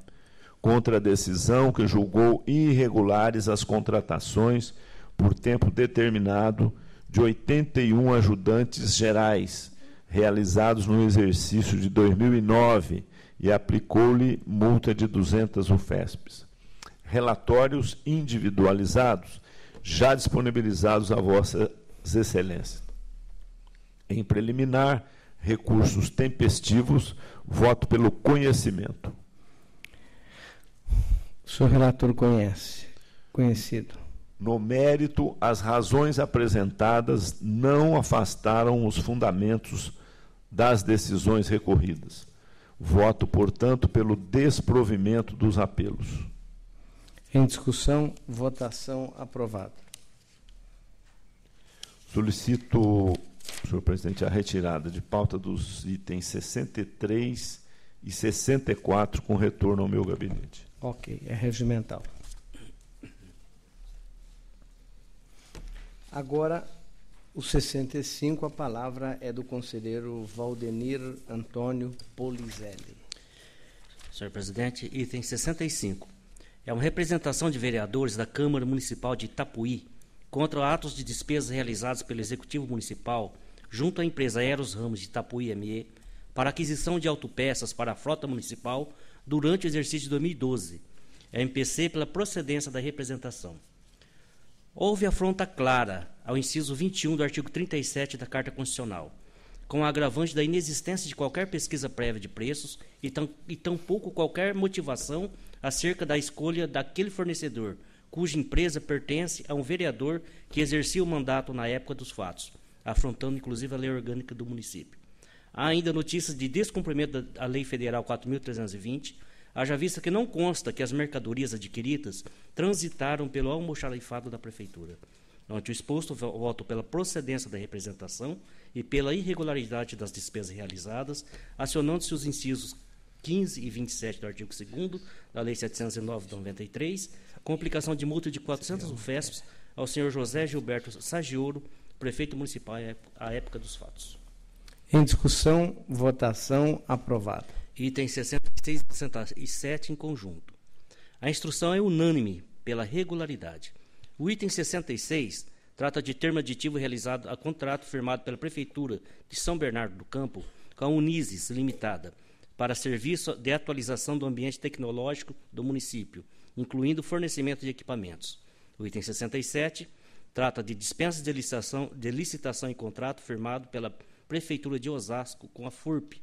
contra a decisão que julgou irregulares as contratações por tempo determinado de 81 ajudantes gerais realizados no exercício de 2009 e aplicou-lhe multa de 200 UFESPs. Relatórios individualizados já disponibilizados a vossas excelências. Em preliminar, recursos tempestivos, voto pelo conhecimento. O senhor relator conhecido. No mérito, as razões apresentadas não afastaram os fundamentos das decisões recorridas. Voto, portanto, pelo desprovimento dos apelos. Em discussão, votação, aprovado. Solicito, senhor presidente, a retirada de pauta dos itens 63 e 64 com retorno ao meu gabinete. Ok, é regimental. Agora, o 65, a palavra é do conselheiro Valdenir Antônio Polizelli. Senhor presidente, item 65. É uma representação de vereadores da Câmara Municipal de Itapuí contra atos de despesas realizados pelo Executivo Municipal junto à empresa Eros Ramos de Itapuí ME para aquisição de autopeças para a frota municipal durante o exercício de 2012. É MPC pela procedência da representação. Houve afronta clara ao inciso 21 do artigo 37 da Carta Constitucional, com a agravante da inexistência de qualquer pesquisa prévia de preços e tampouco qualquer motivação acerca da escolha daquele fornecedor, cuja empresa pertence a um vereador que exercia o mandato na época dos fatos, afrontando inclusive a lei orgânica do município. Há ainda notícias de descumprimento da Lei Federal 4.320, haja vista que não consta que as mercadorias adquiridas transitaram pelo almoxarifado da Prefeitura. Ante o exposto, voto pela procedência da representação e pela irregularidade das despesas realizadas, acionando-se os incisos 15 e 27 do artigo 2º da Lei 709 de 93, com aplicação de multa de 400 UFESPs ao senhor José Gilberto Sagioro, prefeito municipal à época dos fatos. Em discussão, votação, aprovado. Itens 66 e 67 em conjunto. A instrução é unânime pela regularidade. O item 66 trata de termo aditivo realizado a contrato firmado pela Prefeitura de São Bernardo do Campo com a Unisis Limitada para serviço de atualização do ambiente tecnológico do município, incluindo fornecimento de equipamentos. O item 67 trata de dispensa de licitação e contrato firmado pela Prefeitura de Osasco com a FURP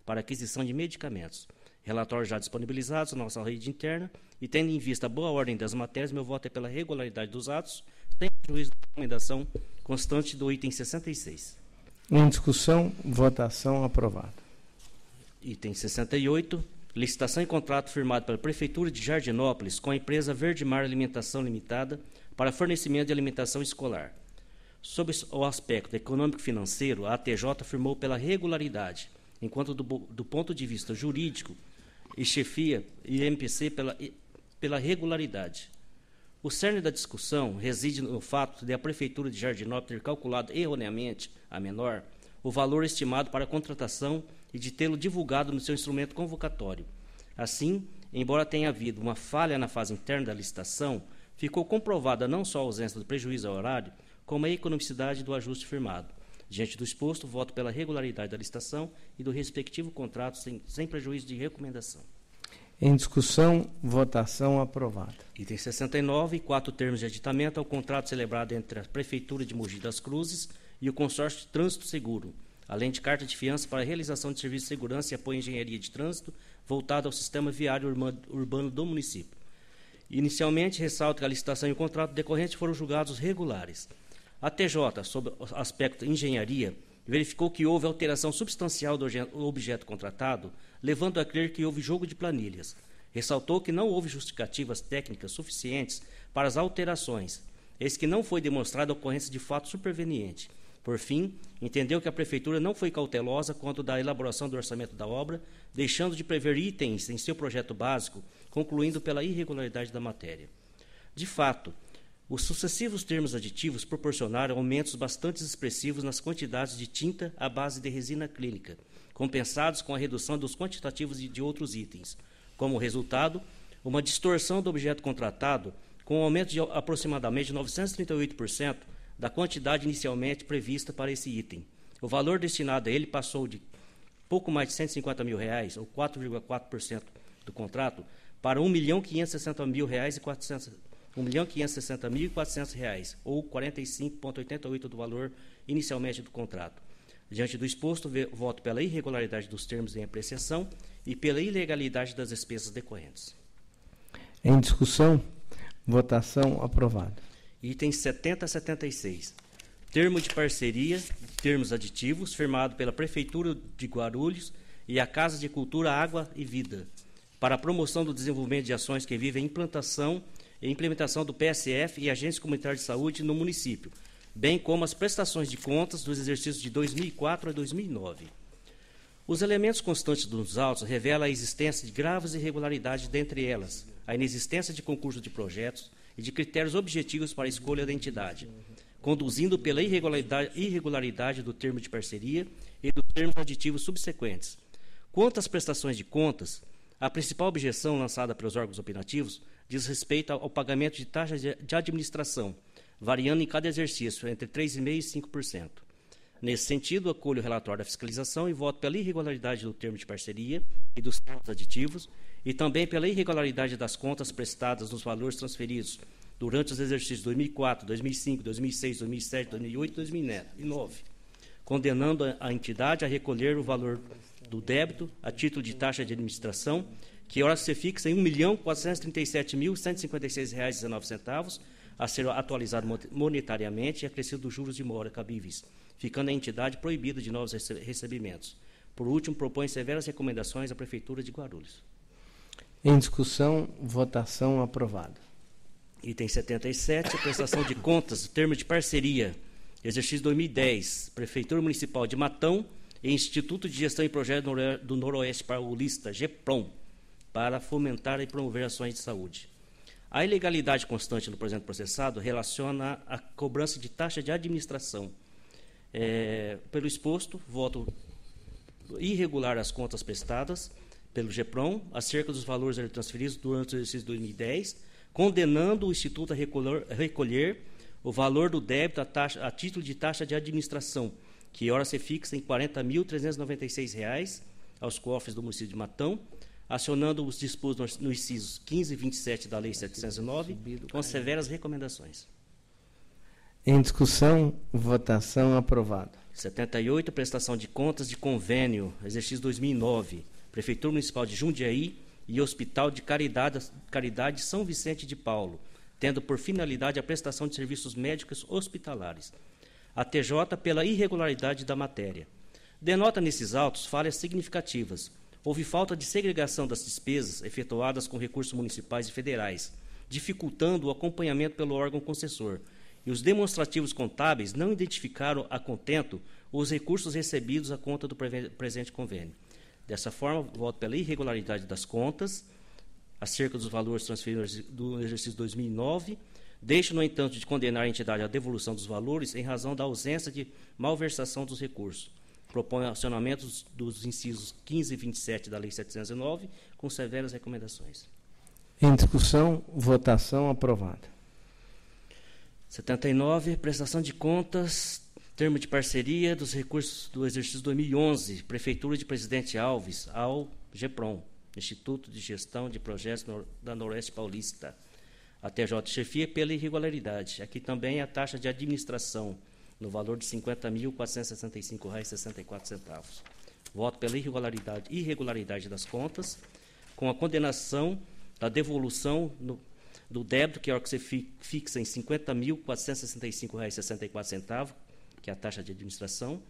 para aquisição de medicamentos. Relatórios já disponibilizados na nossa rede interna e, tendo em vista a boa ordem das matérias, meu voto é pela regularidade dos atos, sem prejuízo da recomendação constante do item 66. Em discussão, votação, aprovado. Item 68, licitação e contrato firmado pela Prefeitura de Jardinópolis com a empresa Verde Mar Alimentação Limitada para fornecimento de alimentação escolar. Sob o aspecto econômico-financeiro, a ATJ firmou pela regularidade, enquanto do ponto de vista jurídico e chefia e MPC pela regularidade. O cerne da discussão reside no fato de a Prefeitura de Jardinópolis ter calculado erroneamente, a menor, o valor estimado para a contratação e de tê-lo divulgado no seu instrumento convocatório. Assim, embora tenha havido uma falha na fase interna da licitação, ficou comprovada não só a ausência do prejuízo ao horário, como a economicidade do ajuste firmado. Diante do exposto, voto pela regularidade da licitação e do respectivo contrato sem prejuízo de recomendação. Em discussão, votação, aprovada. Item 69, 4 termos de aditamento ao contrato celebrado entre a Prefeitura de Mogi das Cruzes e o Consórcio de Trânsito Seguro, além de carta de fiança para a realização de serviços de segurança e apoio à engenharia de trânsito voltada ao sistema viário urbano do município. Inicialmente, ressalto que a licitação e o contrato decorrentes foram julgados regulares. A TJ, sob o aspecto engenharia, verificou que houve alteração substancial do objeto contratado, levando a crer que houve jogo de planilhas. Ressaltou que não houve justificativas técnicas suficientes para as alterações, eis que não foi demonstrada a ocorrência de fato superveniente. Por fim, entendeu que a Prefeitura não foi cautelosa quanto da elaboração do orçamento da obra, deixando de prever itens em seu projeto básico, concluindo pela irregularidade da matéria. De fato, os sucessivos termos aditivos proporcionaram aumentos bastante expressivos nas quantidades de tinta à base de resina clínica, compensados com a redução dos quantitativos de outros itens. Como resultado, uma distorção do objeto contratado, com um aumento de aproximadamente 938% da quantidade inicialmente prevista para esse item. O valor destinado a ele passou de pouco mais de R$150 mil, ou 4,4% do contrato, para R$1.560.400, ou 45,88% do valor inicialmente do contrato. Diante do exposto, voto pela irregularidade dos termos em apreciação e pela ilegalidade das despesas decorrentes. Em discussão, votação, aprovado. Itens 70 a 76. Termo de parceria, termos aditivos, firmado pela Prefeitura de Guarulhos e a Casa de Cultura Água e Vida, para a promoção do desenvolvimento de ações que visem a implantação e implementação do PSF e agências comunitárias de saúde no município, bem como as prestações de contas dos exercícios de 2004 a 2009. Os elementos constantes dos autos revelam a existência de graves irregularidades, dentre elas, a inexistência de concurso de projetos e de critérios objetivos para a escolha da entidade, conduzindo pela irregularidade do termo de parceria e dos termos aditivos subsequentes. Quanto às prestações de contas, a principal objeção lançada pelos órgãos opinativos diz respeito ao pagamento de taxas de administração, variando em cada exercício entre 3,5% e 5%. Nesse sentido, acolho o relatório da fiscalização e voto pela irregularidade do termo de parceria e dos termos aditivos e também pela irregularidade das contas prestadas nos valores transferidos durante os exercícios 2004, 2005, 2006, 2007, 2008 e 2009, condenando a entidade a recolher o valor do débito a título de taxa de administração, que ora se fixa em R$ 1.437.156,19, a ser atualizado monetariamente e acrescido dos juros de mora cabíveis, ficando a entidade proibida de novos recebimentos. Por último, propõe severas recomendações à Prefeitura de Guarulhos. Em discussão, votação aprovada. Item 77, a prestação de contas do termo de parceria, exercício 2010, Prefeitura Municipal de Matão e Instituto de Gestão e Projeto do Noroeste Paulista, GEPROM, para fomentar e promover ações de saúde. A ilegalidade constante no presente processado relaciona a cobrança de taxa de administração. Pelo exposto, voto irregular as contas prestadas pelo GEPROM acerca dos valores transferidos durante o exercício 2010, condenando o Instituto a recolher o valor do débito a título de taxa de administração, que ora se fixa em R$ 40.396 aos cofres do município de Matão, acionando os dispostos nos incisos 15 e 27 da Lei 709, com severas recomendações. Em discussão, votação aprovada. 78, prestação de contas de convênio, exercício 2009, Prefeitura Municipal de Jundiaí e Hospital de Caridade São Vicente de Paulo, tendo por finalidade a prestação de serviços médicos hospitalares. A TJ pela irregularidade da matéria. Denota nesses autos falhas significativas. Houve falta de segregação das despesas efetuadas com recursos municipais e federais, dificultando o acompanhamento pelo órgão concessor, e os demonstrativos contábeis não identificaram a contento os recursos recebidos à conta do presente convênio. Dessa forma, voto pela irregularidade das contas, acerca dos valores transferidos do exercício 2009, deixo, no entanto, de condenar a entidade à devolução dos valores em razão da ausência de malversação dos recursos. Propõe acionamento dos incisos 15 e 27 da Lei 709, com severas recomendações. Em discussão, votação aprovada. 79, prestação de contas, termo de parceria dos recursos do exercício 2011, Prefeitura de Presidente Alves, ao GEPROM, Instituto de Gestão de Projetos da Noroeste Paulista. A TJ chefia pela irregularidade. Aqui também a taxa de administração, no valor de R$ 50.465,64. Voto pela irregularidade das contas, com a condenação da devolução do débito, que é o que se fixa em R$ 50.465,64, que é a taxa de administração,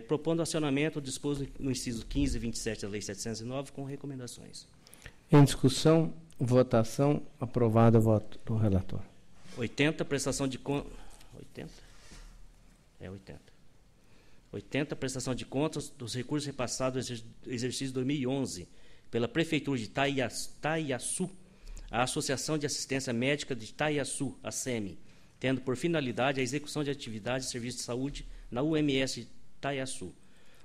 propondo acionamento disposto no inciso 15 e 27 da Lei 709, com recomendações. Em discussão, votação aprovada, voto do relator. 80, prestação de contas. 80, prestação de contas dos recursos repassados do exercício 2011 pela Prefeitura de Taiaçu, a Associação de Assistência Médica de Taiaçu, a SEMI, tendo por finalidade a execução de atividades de serviço de saúde na UMS de Taiaçu.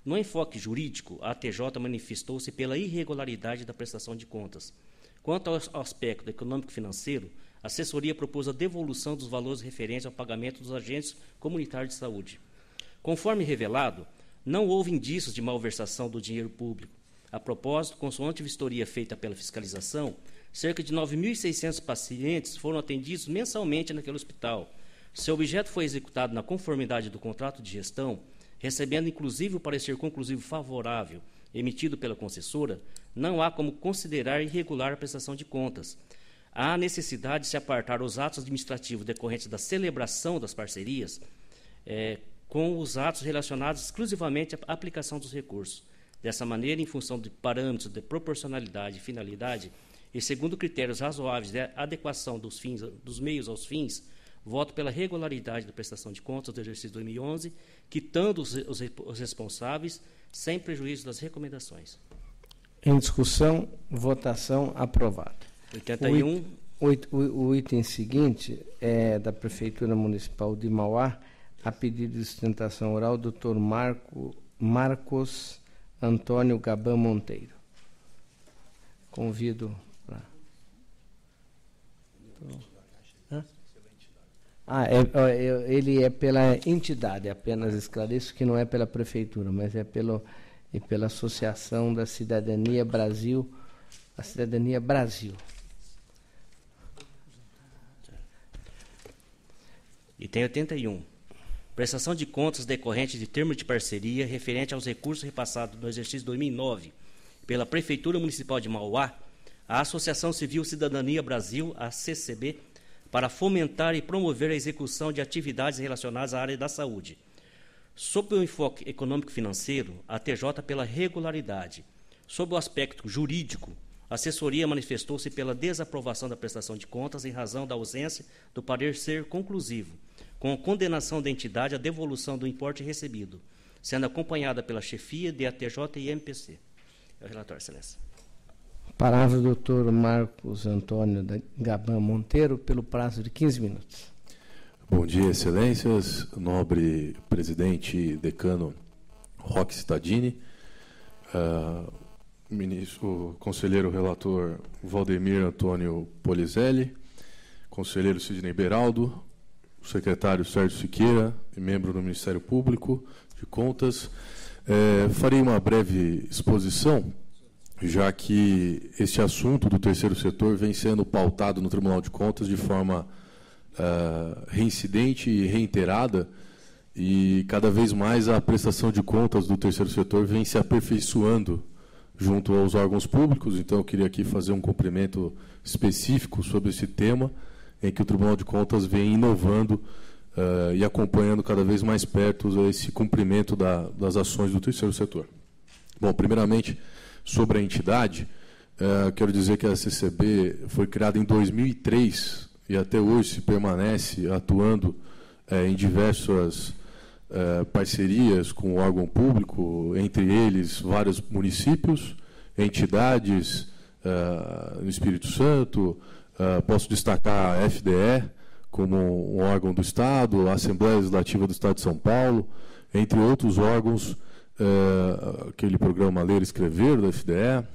No enfoque jurídico, a TJ manifestou-se pela irregularidade da prestação de contas. Quanto ao aspecto econômico-financeiro, a assessoria propôs a devolução dos valores referentes ao pagamento dos agentes comunitários de saúde. Conforme revelado, não houve indícios de malversação do dinheiro público. A propósito, consoante vistoria feita pela fiscalização, cerca de 9.600 pacientes foram atendidos mensalmente naquele hospital. Seu objeto foi executado na conformidade do contrato de gestão, recebendo inclusive o parecer conclusivo favorável emitido pela concessora, não há como considerar irregular a prestação de contas. Há necessidade de se apartar os atos administrativos decorrentes da celebração das parcerias com os atos relacionados exclusivamente à aplicação dos recursos. Dessa maneira, em função de parâmetros de proporcionalidade e finalidade, e segundo critérios razoáveis de adequação dos meios aos fins, voto pela regularidade da prestação de contas do exercício 2011, quitando os responsáveis, sem prejuízo das recomendações. Em discussão, votação, aprovado. 81. O item seguinte é da Prefeitura Municipal de Mauá, a pedido de sustentação oral, Dr. Marcos Antônio Gaban Monteiro. Convido para... ele é pela entidade, apenas esclareço que não é pela Prefeitura, mas é pela Associação da Cidadania Brasil, a Cidadania Brasil. Item 81. Prestação de contas decorrente de termo de parceria referente aos recursos repassados no exercício 2009 pela Prefeitura Municipal de Mauá à Associação Civil Cidadania Brasil, a CCB, para fomentar e promover a execução de atividades relacionadas à área da saúde. Sob o enfoque econômico-financeiro, a TJ pela regularidade. Sob o aspecto jurídico, a assessoria manifestou-se pela desaprovação da prestação de contas em razão da ausência do parecer conclusivo, com condenação da entidade à devolução do importe recebido, sendo acompanhada pela chefia de ATJ e MPC. É o relatório, Excelência. Palavra do Dr. Marcos Antônio Gaban Monteiro, pelo prazo de 15 minutos. Bom dia, Excelências, nobre presidente decano Roque Cittadini, o conselheiro relator Valdemir Antônio Polizelli, conselheiro Sidney Beraldo, o secretário Sérgio Siqueira, membro do Ministério Público de Contas. Farei uma breve exposição, já que este assunto do terceiro setor vem sendo pautado no Tribunal de Contas de forma reincidente e reiterada, e cada vez mais a prestação de contas do terceiro setor vem se aperfeiçoando junto aos órgãos públicos. Então, eu queria aqui fazer um cumprimento específico sobre esse tema, em que o Tribunal de Contas vem inovando e acompanhando cada vez mais perto esse cumprimento das ações do terceiro setor. Bom, primeiramente, sobre a entidade, quero dizer que a CCB foi criada em 2003 e até hoje se permanece atuando em diversas parcerias com o órgão público, entre eles vários municípios, entidades no Espírito Santo. Posso destacar a FDE como um órgão do Estado, a Assembleia Legislativa do Estado de São Paulo, entre outros órgãos, aquele programa Ler e Escrever da FDE,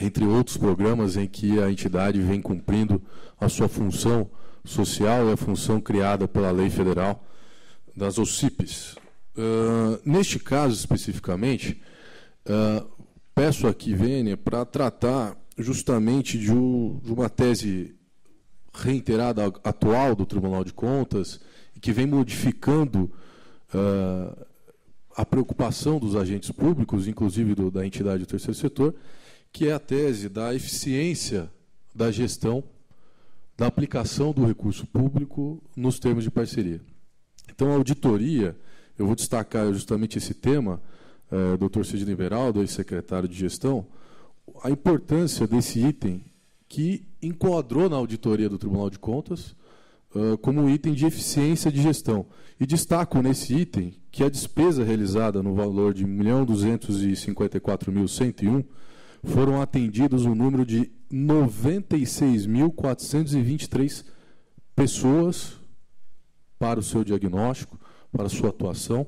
entre outros programas em que a entidade vem cumprindo a sua função social e a função criada pela Lei Federal das OCIPs. Neste caso, especificamente, peço aqui, Vênia, para tratar justamente de uma tese reiterada atual do Tribunal de Contas, e que vem modificando a preocupação dos agentes públicos, inclusive da entidade do terceiro setor, que é a tese da eficiência da gestão, da aplicação do recurso público nos termos de parceria. Então, a auditoria, eu vou destacar justamente esse tema, Dr. Sidney Beraldo, ex-secretário de Gestão, a importância desse item que enquadrou na auditoria do Tribunal de Contas como um item de eficiência de gestão. E destaco nesse item que a despesa realizada no valor de R$ 1.254.101 foram atendidos um número de 96.423 pessoas para o seu diagnóstico, para a sua atuação,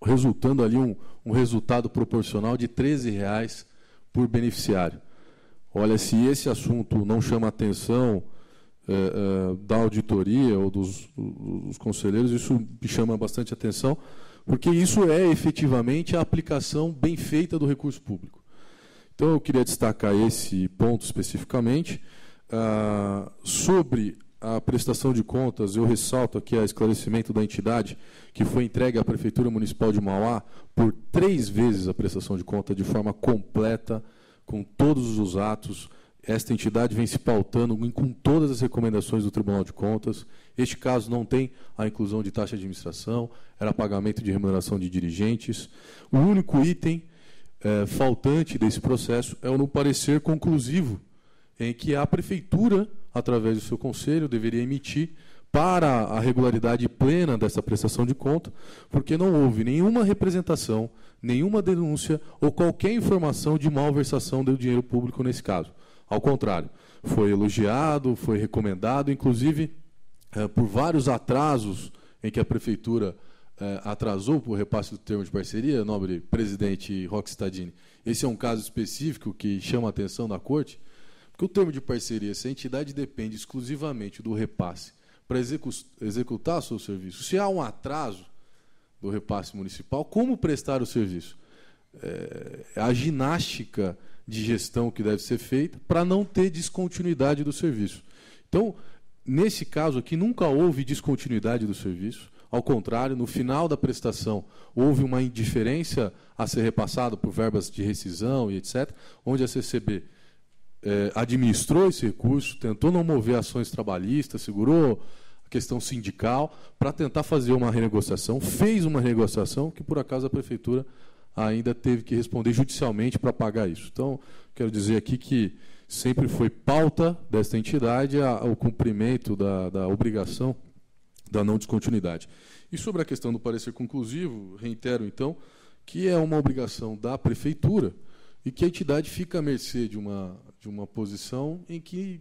resultando ali um resultado proporcional de R$ 13,00 por beneficiário. Olha, se esse assunto não chama a atenção da auditoria ou dos conselheiros, isso me chama bastante atenção, porque isso é efetivamente a aplicação bem feita do recurso público. Então, eu queria destacar esse ponto especificamente. Sobre a prestação de contas, eu ressalto aqui o esclarecimento da entidade, que foi entregue à Prefeitura Municipal de Mauá por 3 vezes a prestação de conta de forma completa, com todos os atos. Esta entidade vem se pautando com todas as recomendações do Tribunal de Contas. Este caso não tem a inclusão de taxa de administração, era pagamento de remuneração de dirigentes. O único item faltante desse processo é o no parecer conclusivo em que a Prefeitura, através do seu conselho, deveria emitir para a regularidade plena dessa prestação de conta, porque não houve nenhuma representação, nenhuma denúncia ou qualquer informação de malversação do dinheiro público nesse caso. Ao contrário, foi elogiado, foi recomendado, inclusive por vários atrasos em que a Prefeitura atrasou por repasse do termo de parceria, nobre presidente Roque Stadini. Esse é um caso específico que chama a atenção da Corte, porque o termo de parceria, se a entidade depende exclusivamente do repasse para executar o seu serviço, se há um atraso do repasse municipal, como prestar o serviço? A ginástica de gestão que deve ser feita para não ter descontinuidade do serviço. Então, nesse caso aqui, nunca houve descontinuidade do serviço. Ao contrário, no final da prestação, houve uma indiferença a ser repassada por verbas de rescisão e etc., onde a CCB administrou esse recurso, tentou não mover ações trabalhistas, segurou a questão sindical para tentar fazer uma renegociação, fez uma renegociação que, por acaso, a Prefeitura ainda teve que responder judicialmente para pagar isso. Então, quero dizer aqui que sempre foi pauta desta entidade o cumprimento da obrigação da não descontinuidade. E sobre a questão do parecer conclusivo, reitero, então, que é uma obrigação da Prefeitura e que a entidade fica à mercê de uma posição em que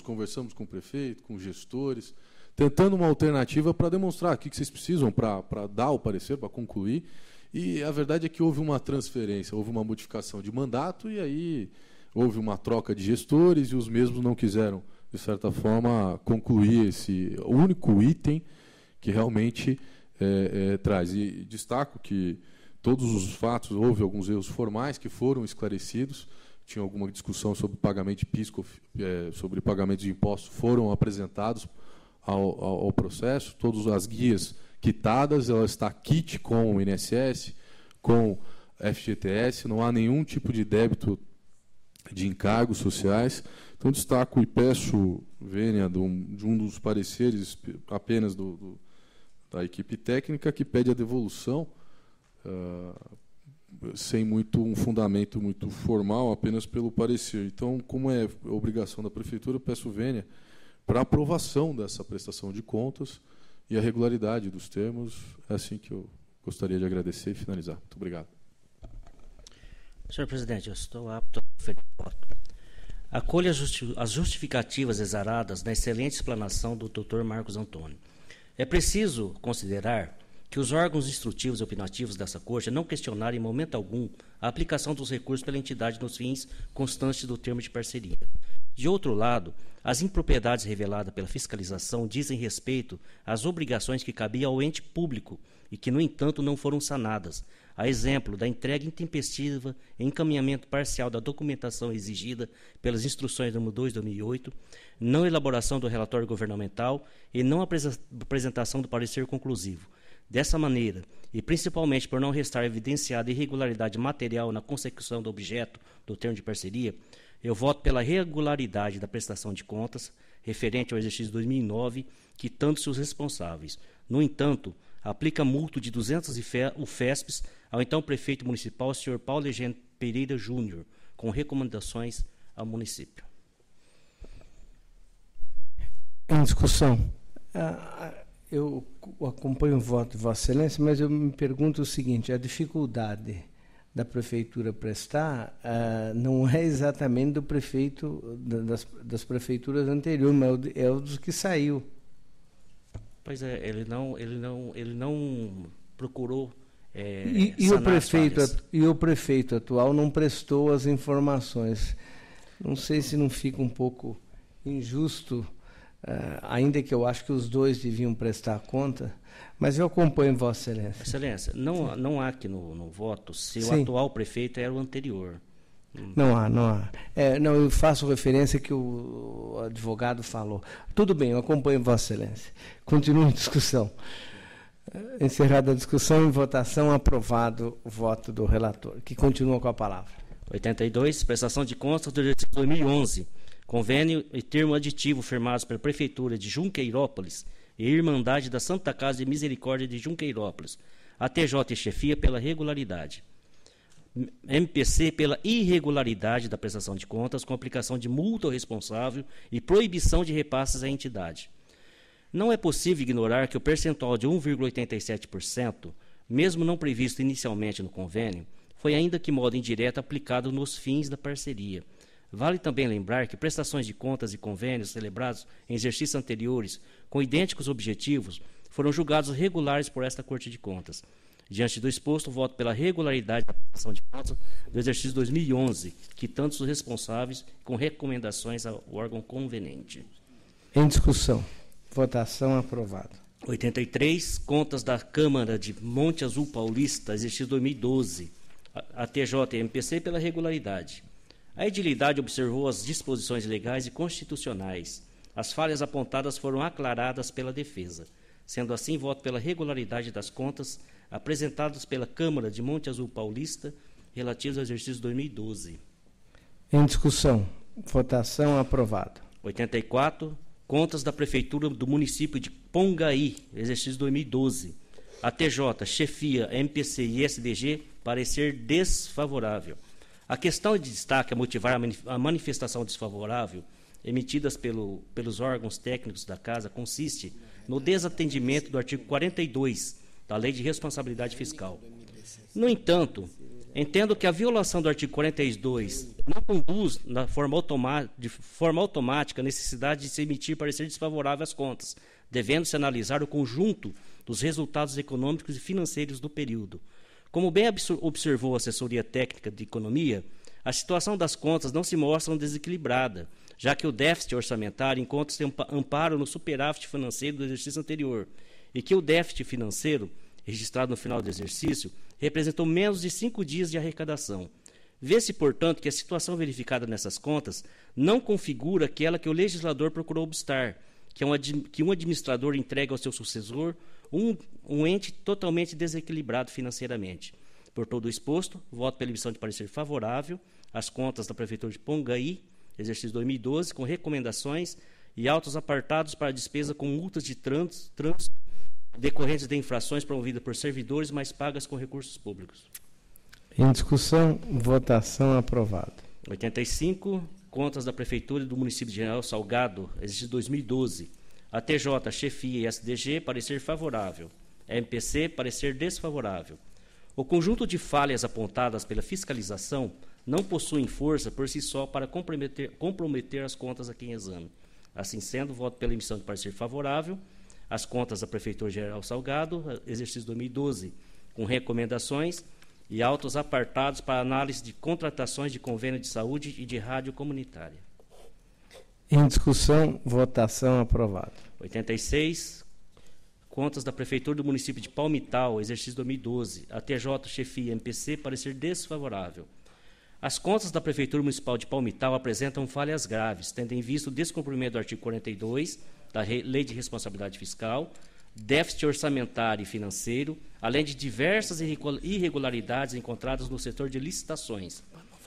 conversamos com o prefeito, com os gestores, tentando uma alternativa para demonstrar o que vocês precisam para dar o parecer, para concluir. E a verdade é que houve uma transferência, houve uma modificação de mandato e aí houve uma troca de gestores e os mesmos não quiseram, de certa forma, concluir esse único item que realmente traz. E destaco que todos os fatos, houve alguns erros formais que foram esclarecidos, tinha alguma discussão sobre pagamento de PIS, sobre pagamento de impostos, foram apresentados ao processo, todas as guias quitadas, ela está quite com o INSS, com FGTS, não há nenhum tipo de débito de encargos sociais. Então, destaco e peço, vênia, de um dos pareceres apenas da equipe técnica, que pede a devolução, sem um fundamento muito formal, apenas pelo parecer. Então, como é obrigação da Prefeitura, eu peço vênia para aprovação dessa prestação de contas e a regularidade dos termos. É assim que eu gostaria de agradecer e finalizar. Muito obrigado. Senhor presidente, eu estou apto a proferir voto. Acolho as justificativas exaradas na excelente explanação do Dr. Marcos Antônio. É preciso considerar que os órgãos instrutivos e opinativos dessa Corte não questionaram em momento algum a aplicação dos recursos pela entidade nos fins constantes do termo de parceria. De outro lado, as impropriedades reveladas pela fiscalização dizem respeito às obrigações que cabiam ao ente público e que, no entanto, não foram sanadas, a exemplo da entrega intempestiva e encaminhamento parcial da documentação exigida pelas instruções nº 2 de 2008, não elaboração do relatório governamental e não apresentação do parecer conclusivo. Dessa maneira, e principalmente por não restar evidenciada irregularidade material na consecução do objeto do termo de parceria, eu voto pela regularidade da prestação de contas referente ao exercício 2009, quitando-se os responsáveis. No entanto, aplica multa de 200 UFESPs ao então prefeito municipal, senhor Paulo Eugênio Pereira Júnior, com recomendações ao município. Em discussão. Eu acompanho o voto de Vossa Excelência, mas eu me pergunto o seguinte: a dificuldade da Prefeitura prestar não é exatamente do prefeito, das prefeituras anteriores, mas é o dos que saiu. Pois é, ele não procurou e o prefeito atual não prestou as informações. Não sei se não fica um pouco injusto, ainda que eu acho que os dois deviam prestar conta, mas eu acompanho Vossa Excelência. Excelência, não há aqui no voto se o atual prefeito era o anterior. Não há. Não, eu faço referência que o advogado falou. Tudo bem, eu acompanho Vossa Excelência. Continua em discussão. Encerrada a discussão, em votação, aprovado o voto do relator, que continua com a palavra. 82, prestação de contas do exercício 2011. Convênio e termo aditivo firmados pela Prefeitura de Junqueirópolis e Irmandade da Santa Casa de Misericórdia de Junqueirópolis. A TJ e chefia pela regularidade. MPC pela irregularidade da prestação de contas, com aplicação de multa ao responsável e proibição de repasses à entidade. Não é possível ignorar que o percentual de 1,87%, mesmo não previsto inicialmente no convênio, foi ainda que modo indireto aplicado nos fins da parceria. Vale também lembrar que prestações de contas e convênios celebrados em exercícios anteriores com idênticos objetivos foram julgados regulares por esta Corte de Contas. Diante do exposto, voto pela regularidade da prestação de contas do exercício 2011, quitando os responsáveis com recomendações ao órgão conveniente. Em discussão. Votação aprovada. 83, contas da Câmara de Monte Azul Paulista, exercício 2012. A TJ e MPC pela regularidade. A edilidade observou as disposições legais e constitucionais. As falhas apontadas foram aclaradas pela defesa. Sendo assim, voto pela regularidade das contas apresentadas pela Câmara de Monte Azul Paulista relativas ao exercício 2012. Em discussão. Votação aprovada. 84, contas da Prefeitura do município de Pongaí, exercício 2012. A TJ, chefia, MPC e SDG, parecer desfavorável. A questão de destaque a motivar a manifestação desfavorável emitidas pelos órgãos técnicos da Casa consiste no desatendimento do artigo 42 da Lei de Responsabilidade Fiscal. No entanto, entendo que a violação do artigo 42 não conduz de forma automática a necessidade de se emitir parecer desfavorável às contas, devendo-se analisar o conjunto dos resultados econômicos e financeiros do período. Como bem observou a assessoria técnica de economia, a situação das contas não se mostra desequilibrada, já que o déficit orçamentário encontra-se amparo no superávit financeiro do exercício anterior, e que o déficit financeiro, registrado no final do exercício, representou menos de 5 dias de arrecadação. Vê-se, portanto, que a situação verificada nessas contas não configura aquela que o legislador procurou obstar, que um administrador entregue ao seu sucessor um ente totalmente desequilibrado financeiramente. Por todo o exposto, voto pela emissão de parecer favorável às contas da Prefeitura de Pongaí, exercício 2012, com recomendações e autos apartados para despesa com multas de trânsito decorrentes de infrações promovidas por servidores, mas pagas com recursos públicos. Em discussão, votação aprovada. 85, contas da Prefeitura do município de General Salgado, exercício 2012. A TJ, chefia e SDG, parecer favorável. A MPC, parecer desfavorável. O conjunto de falhas apontadas pela fiscalização não possuem força por si só para comprometer as contas aqui em exame. Assim sendo, voto pela emissão de parecer favorável às contas da Prefeitura General Salgado, exercício 2012, com recomendações e autos apartados para análise de contratações de convênio de saúde e de rádio comunitária. Em discussão, votação aprovada. 86, contas da Prefeitura do município de Palmital, exercício 2012. A TJ, chefia MPC, parecer desfavorável. As contas da Prefeitura Municipal de Palmital apresentam falhas graves, tendo em vista o descumprimento do artigo 42 da Lei de Responsabilidade Fiscal, déficit orçamentário e financeiro, além de diversas irregularidades encontradas no setor de licitações.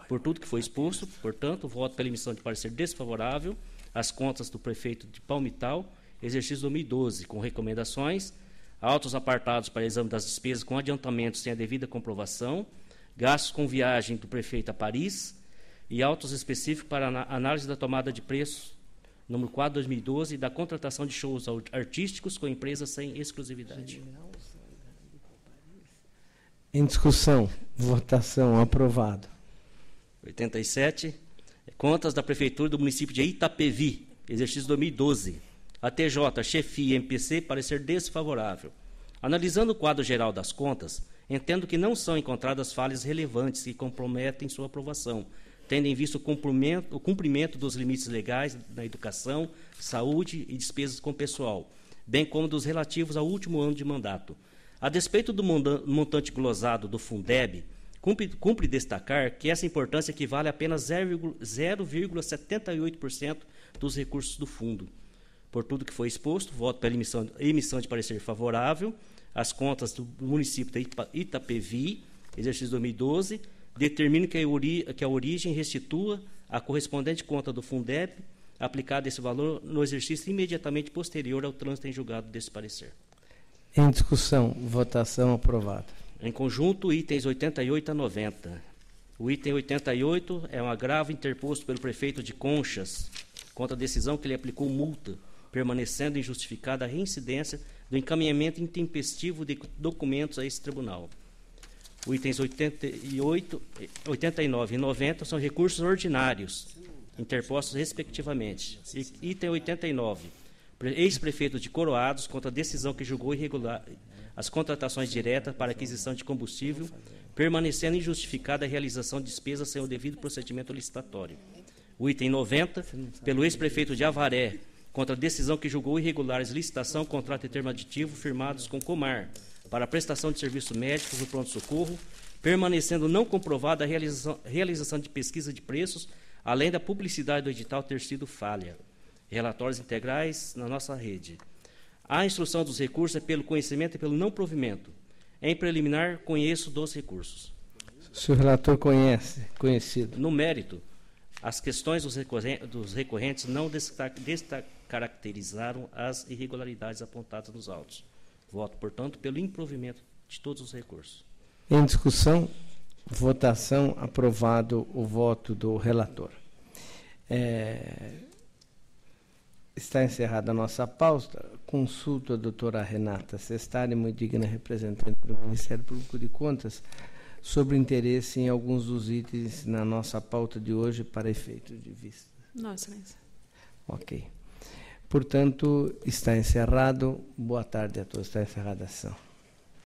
Por tudo que foi exposto, portanto, voto pela emissão de parecer desfavorável às contas do prefeito de Palmital, exercício 2012, com recomendações, autos apartados para exame das despesas com adiantamentos sem a devida comprovação, gastos com viagem do prefeito a Paris e autos específicos para análise da tomada de preços, número 4, 2012, e da contratação de shows artísticos com empresas sem exclusividade. Em discussão, votação aprovado. 87, contas da Prefeitura do município de Itapevi, exercício 2012. A TJ, chefia e MPC, parecer desfavorável. Analisando o quadro geral das contas, entendo que não são encontradas falhas relevantes que comprometem sua aprovação, tendo em vista o cumprimento dos limites legais na educação, saúde e despesas com pessoal, bem como dos relativos ao último ano de mandato. A despeito do montante glosado do Fundeb, cumpre destacar que essa importância equivale a apenas 0,78% dos recursos do fundo. Por tudo que foi exposto, voto pela emissão de parecer favorável às contas do município de Itapevi, exercício 2012, determino que a origem restitua a correspondente conta do Fundeb, aplicado esse valor no exercício imediatamente posterior ao trânsito em julgado desse parecer. Em discussão, votação aprovada. Em conjunto, itens 88 a 90. O item 88 é um agravo interposto pelo prefeito de Conchas contra a decisão que lhe aplicou multa, permanecendo injustificada a reincidência do encaminhamento intempestivo de documentos a esse tribunal. Os itens 88, 89 e 90 são recursos ordinários, interpostos respectivamente. Item 89, ex-prefeito de Coroados contra a decisão que julgou irregular as contratações diretas para aquisição de combustível, permanecendo injustificada a realização de despesas sem o devido procedimento licitatório. O item 90, pelo ex-prefeito de Avaré, contra a decisão que julgou irregulares licitação, contrato e termo aditivo firmados com Comar para a prestação de serviços médicos no pronto-socorro, permanecendo não comprovada a realização de pesquisa de preços, além da publicidade do edital ter sido falha. Relatórios integrais na nossa rede. A instrução dos recursos é pelo conhecimento e pelo não provimento. Em preliminar, conheço dos recursos. O senhor relator conhecido. No mérito, as questões dos recorrentes não descaracterizaram as irregularidades apontadas nos autos. Voto, portanto, pelo improvimento de todos os recursos. Em discussão, votação, aprovado o voto do relator. Está encerrada a nossa pauta. Consulto a doutora Renata Sestari, muito digna representante do Ministério Público de Contas, sobre interesse em alguns dos itens na nossa pauta de hoje para efeito de vista. Não, excelência. Ok. Portanto, está encerrado. Boa tarde a todos. Está encerrada a ação.